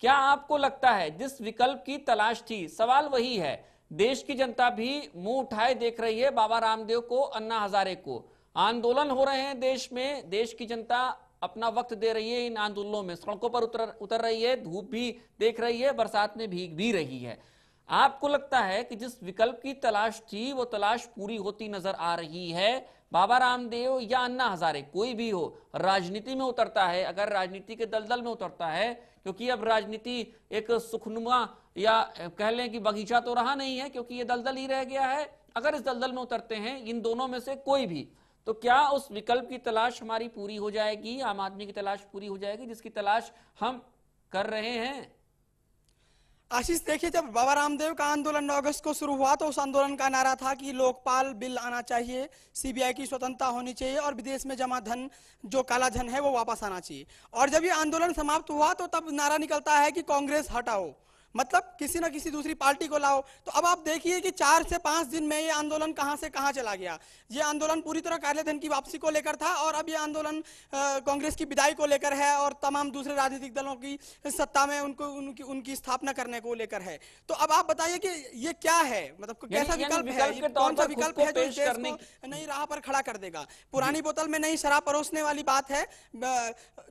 क्या आपको लगता है जिस विकल्प की तलाश थी, सवाल वही है, देश की जनता भी मुंह उठाए देख रही है बाबा रामदेव को, अन्ना हजारे को, आंदोलन हो रहे हैं देश में, देश की जनता अपना वक्त दे रही है इन आंदोलनों में, सड़कों पर उतर रही है, धूप भी देख रही है, बरसात में भीग भी रही है। आपको लगता है कि जिस विकल्प की तलाश थी वो तलाश पूरी होती नजर आ रही है? बाबा रामदेव या अन्ना हजारे, कोई भी हो, राजनीति में उतरता है, अगर राजनीति के दलदल में उतरता है, क्योंकि अब राजनीति एक सुखनुमा या कह लें कि बगीचा तो रहा नहीं है, क्योंकि ये दलदल ही रह गया है। अगर इस दलदल में उतरते हैं इन दोनों में से कोई भी, तो क्या उस विकल्प की तलाश हमारी पूरी हो जाएगी, आम आदमी की तलाश पूरी हो जाएगी जिसकी तलाश हम कर रहे हैं? आशीष, देखिए, जब बाबा रामदेव का आंदोलन 9 अगस्त को शुरू हुआ तो उस आंदोलन का नारा था कि लोकपाल बिल आना चाहिए, सीबीआई की स्वतंत्रता होनी चाहिए और विदेश में जमा धन, जो काला धन है, वो वापस आना चाहिए। और जब ये आंदोलन समाप्त हुआ तो तब नारा निकलता है कि कांग्रेस हटाओ, मतलब किसी ना किसी दूसरी पार्टी को लाओ। तो अब आप देखिए कि 4 से 5 दिन में ये आंदोलन कहां से कहां चला गया। ये आंदोलन पूरी तरह काले धन की वापसी को लेकर था और अब ये आंदोलन कांग्रेस की विदाई को लेकर है और तमाम दूसरे राजनीतिक दलों की सत्ता में उनकी स्थापना करने को लेकर है। तो अब आप बताइए कि ये क्या है, मतलब कैसा विकल्प है, कौन सा विकल्प है जो इस देश को नई राह पर खड़ा कर देगा? पुरानी बोतल में नई शराब परोसने वाली बात है,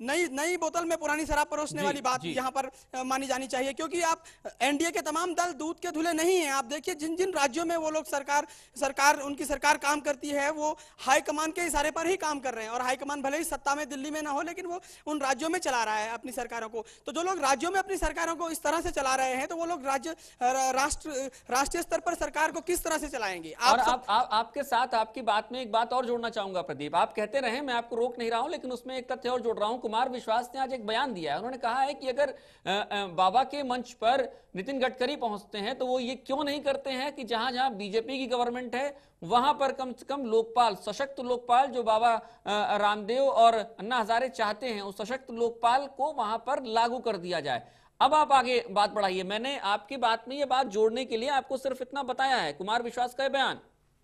नई बोतल में पुरानी शराब परोसने वाली बात यहाँ पर मानी जानी चाहिए, क्योंकि आप एनडीए के तमाम दल दूध के धुले नहीं हैं। आप देखिए जिन जिन राज्यों में वो लोग उनकी सरकार काम करती है, वो हाईकमान के इशारे पर ही काम कर रहे हैं, और हाईकमान भले ही सत्ता में दिल्ली में ना हो, लेकिन वो उन राज्यों में चला रहा है अपनी सरकारों को। तो जो लोग राज्यों में अपनी सरकारों को इस तरह से चला रहे हैं, तो वो लोग राष्ट्रीय स्तर पर सरकार को किस तरह से चलाएंगे? और आपके साथ आपकी बात में एक बात और जोड़ना चाहूंगा प्रदीप, आप कहते रहे, मैं आपको रोक नहीं रहा हूं, लेकिन उसमें एक तथ्य और जोड़ रहा हूं। कुमार विश्वास ने आज एक बयान दिया है, उन्होंने कहा है कि अगर बाबा के मंच पर नितिन गडकरी पहुंचते हैं तो वो ये क्यों नहीं करते हैं कि जहां जहां बीजेपी की गवर्नमेंट है वहां पर कम से कम लोकपाल, सशक्त लोकपाल जो बाबा रामदेव और अन्ना हजारे चाहते हैं, उस सशक्त लोकपाल को वहां पर लागू कर दिया जाए। अब आप आगे बात बढ़ाइए। मैंने आपकी बात में ये बात जोड़ने के लिए आपको सिर्फ इतना बताया है, कुमार विश्वास का बयान।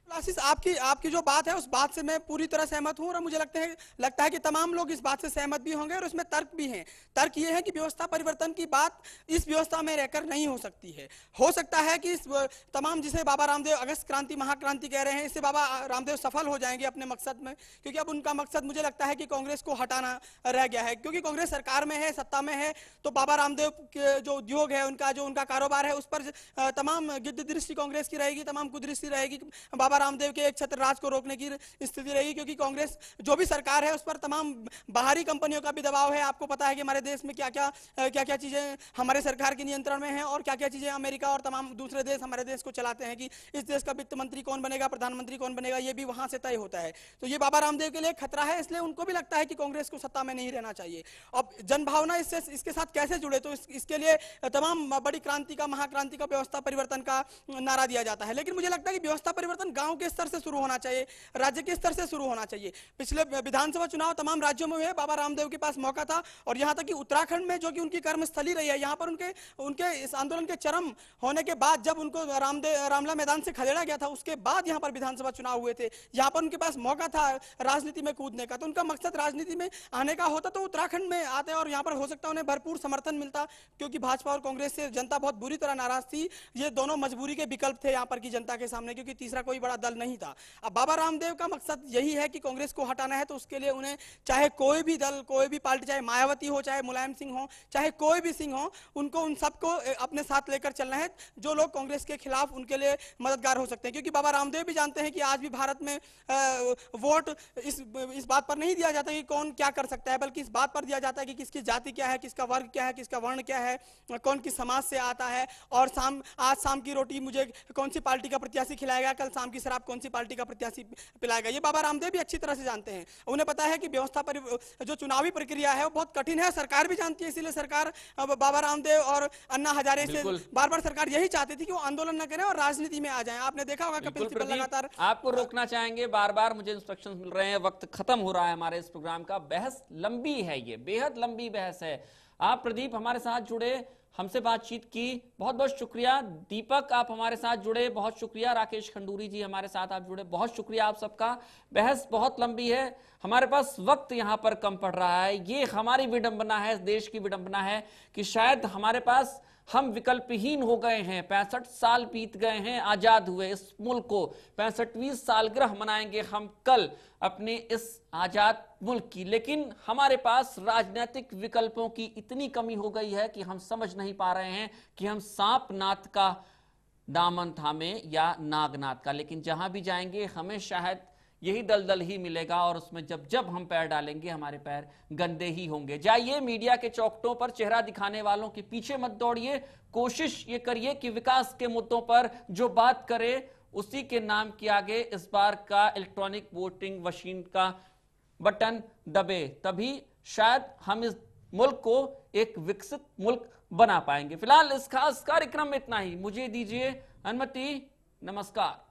आशीष, आपकी जो बात है उस बात से मैं पूरी तरह सहमत हूं और मुझे लगता है कि तमाम लोग इस बात से सहमत भी होंगे और उसमें तर्क भी हैं। तर्क ये है कि व्यवस्था परिवर्तन की बात इस व्यवस्था में रहकर नहीं हो सकती है। हो सकता है कि तमाम जिसे बाबा रामदेव अगस्त क्रांति महाक्रांति कह रहे हैं, इससे बाबा रामदेव सफल हो जाएंगे अपने मकसद में, क्योंकि अब उनका मकसद मुझे लगता है कि कांग्रेस को हटाना रह गया है। क्योंकि कांग्रेस सरकार में है, सत्ता में है, तो बाबा रामदेव के जो उद्योग है, उनका कारोबार है, उस पर तमाम गिद्ध दृष्टि कांग्रेस की रहेगी, तमाम कुदृष्टि रहेगी, बाबा रामदेव के एक छत्र राज को रोकने की स्थिति रहेगी। क्योंकि कांग्रेस जो भी सरकार है उस पर तमाम बाहरी कंपनियों का भी दबाव है। आपको पता है कि हमारे देश में क्या क्या चीजें हमारे सरकार के नियंत्रण में हैं और क्या क्या चीजें अमेरिका और तमाम दूसरे देश हमारे देश को चलाते हैं कि इस देश का वित्त मंत्री कौन बनेगा, प्रधानमंत्री कौन बनेगा, ये भी वहां से तय होता है। तो ये बाबा रामदेव के लिए खतरा है, इसलिए उनको भी लगता है कि कांग्रेस को सत्ता में नहीं रहना चाहिए। अब जनभावना इसके साथ कैसे जुड़े, तो इसके लिए तमाम बड़ी क्रांति का, महाक्रांति का, व्यवस्था परिवर्तन का नारा दिया जाता है। लेकिन मुझे लगता है कि व्यवस्था परिवर्तन गांव के स्तर से शुरू होना चाहिए, राज्य के स्तर से शुरू होना चाहिए। पिछले विधानसभा चुनाव तमाम राज्यों में हुए, बाबा रामदेव के पास मौका था, और यहां तक कि उत्तराखंड में जो कि उनकी कर्मस्थली रही है, यहां पर उनके इस आंदोलन के चरम होने के बाद जब उनको रामला मैदान से खदेड़ा गया था, उसके बाद यहां पर विधानसभा चुनाव हुए थे, यहां पर उनके पास मौका था राजनीति में कूदने का। तो उनका मकसद राजनीति में आने का होता तो उत्तराखंड में आते और यहां पर हो सकता उन्हें भरपूर समर्थन मिलता, क्योंकि भाजपा और कांग्रेस से जनता बहुत बुरी तरह नाराज थी। ये दोनों मजबूरी के विकल्प थे यहां पर की जनता के सामने, क्योंकि तीसरा कोई बड़ा दल नहीं था। अब बाबा रामदेव का मकसद यही है कि कांग्रेस को हटाना है, तो उसके लिए उन्हें चाहे कोई भी दल, कोई भी पार्टी, चाहे मायावती हो, चाहे मुलायम सिंह हो, चाहे कोई भी सिंह हो, उनको उन सबको अपने साथ लेकर चलना है जो लोग कांग्रेस के खिलाफ उनके लिए मददगार हो सकते हैं। क्योंकि बाबा रामदेव भी जानते हैं कि आज भी भारत में वोट इस बात पर नहीं दिया जाता कि कौन क्या कर सकता है, बल्कि इस बात पर दिया जाता है कि किसकी जाति क्या है, किसका वर्ग क्या है, किसका वर्ण क्या है, कौन किस समाज से आता है, और आज शाम की रोटी मुझे कौन सी पार्टी का प्रत्याशी खिलाएगा, कल शाम की शराब कौन सी पार्टी का प्रत्याशी पिलाएगा, ये बाबा रामदेव भी अच्छी तरह से जानते हैं। उन्हें पता है कि व्यवस्था पर जो चुनावी प्रक्रिया है वो बहुत कठिन है, सरकार भी जानती है, इसीलिए सरकार अब बाबा रामदेव और अन्ना हजारे से बार बार सरकार यही चाहती थी कि वो आंदोलन न करें और राजनीति में आ जाएं। आपने देखा होगा कपिल सिब्बल लगातार आपको रोकना चाहेंगे, बार बार मुझे इंस्ट्रक्शंस मिल रहे हैं, वक्त खत्म हो रहा है हमारे इस प्रोग्राम का। बहस लंबी है, ये बेहद लंबी बहस है। आप प्रदीप हमारे साथ जुड़े, हमसे बातचीत की, बहुत बहुत शुक्रिया। दीपक आप हमारे साथ जुड़े, बहुत शुक्रिया। राकेश खंडूरी जी हमारे साथ आप जुड़े, बहुत शुक्रिया आप सबका। बहस बहुत लंबी है, हमारे पास वक्त यहां पर कम पड़ रहा है। ये हमारी विडंबना है, इस देश की विडंबना है कि शायद हमारे पास हम विकल्पहीन हो गए हैं। 65 साल बीत गए हैं आजाद हुए इस मुल्क को, 65वीं सालगिरह मनाएंगे हम कल अपने इस आजाद मुल्क की, लेकिन हमारे पास राजनीतिक विकल्पों की इतनी कमी हो गई है कि हम समझ नहीं पा रहे हैं कि हम सांपनाथ का दामन थामे या नागनाथ का। लेकिन जहां भी जाएंगे हमें शायद यही दलदल ही मिलेगा, और उसमें जब जब हम पैर डालेंगे हमारे पैर गंदे ही होंगे। जाइए मीडिया के चौखटों पर चेहरा दिखाने वालों के पीछे मत दौड़िए, कोशिश ये करिए कि विकास के मुद्दों पर जो बात करे उसी के नाम के आगे इस बार का इलेक्ट्रॉनिक वोटिंग मशीन का बटन दबे, तभी शायद हम इस मुल्क को एक विकसित मुल्क बना पाएंगे। फिलहाल इस खास कार्यक्रम में इतना ही, मुझे दीजिए अनुमति, नमस्कार।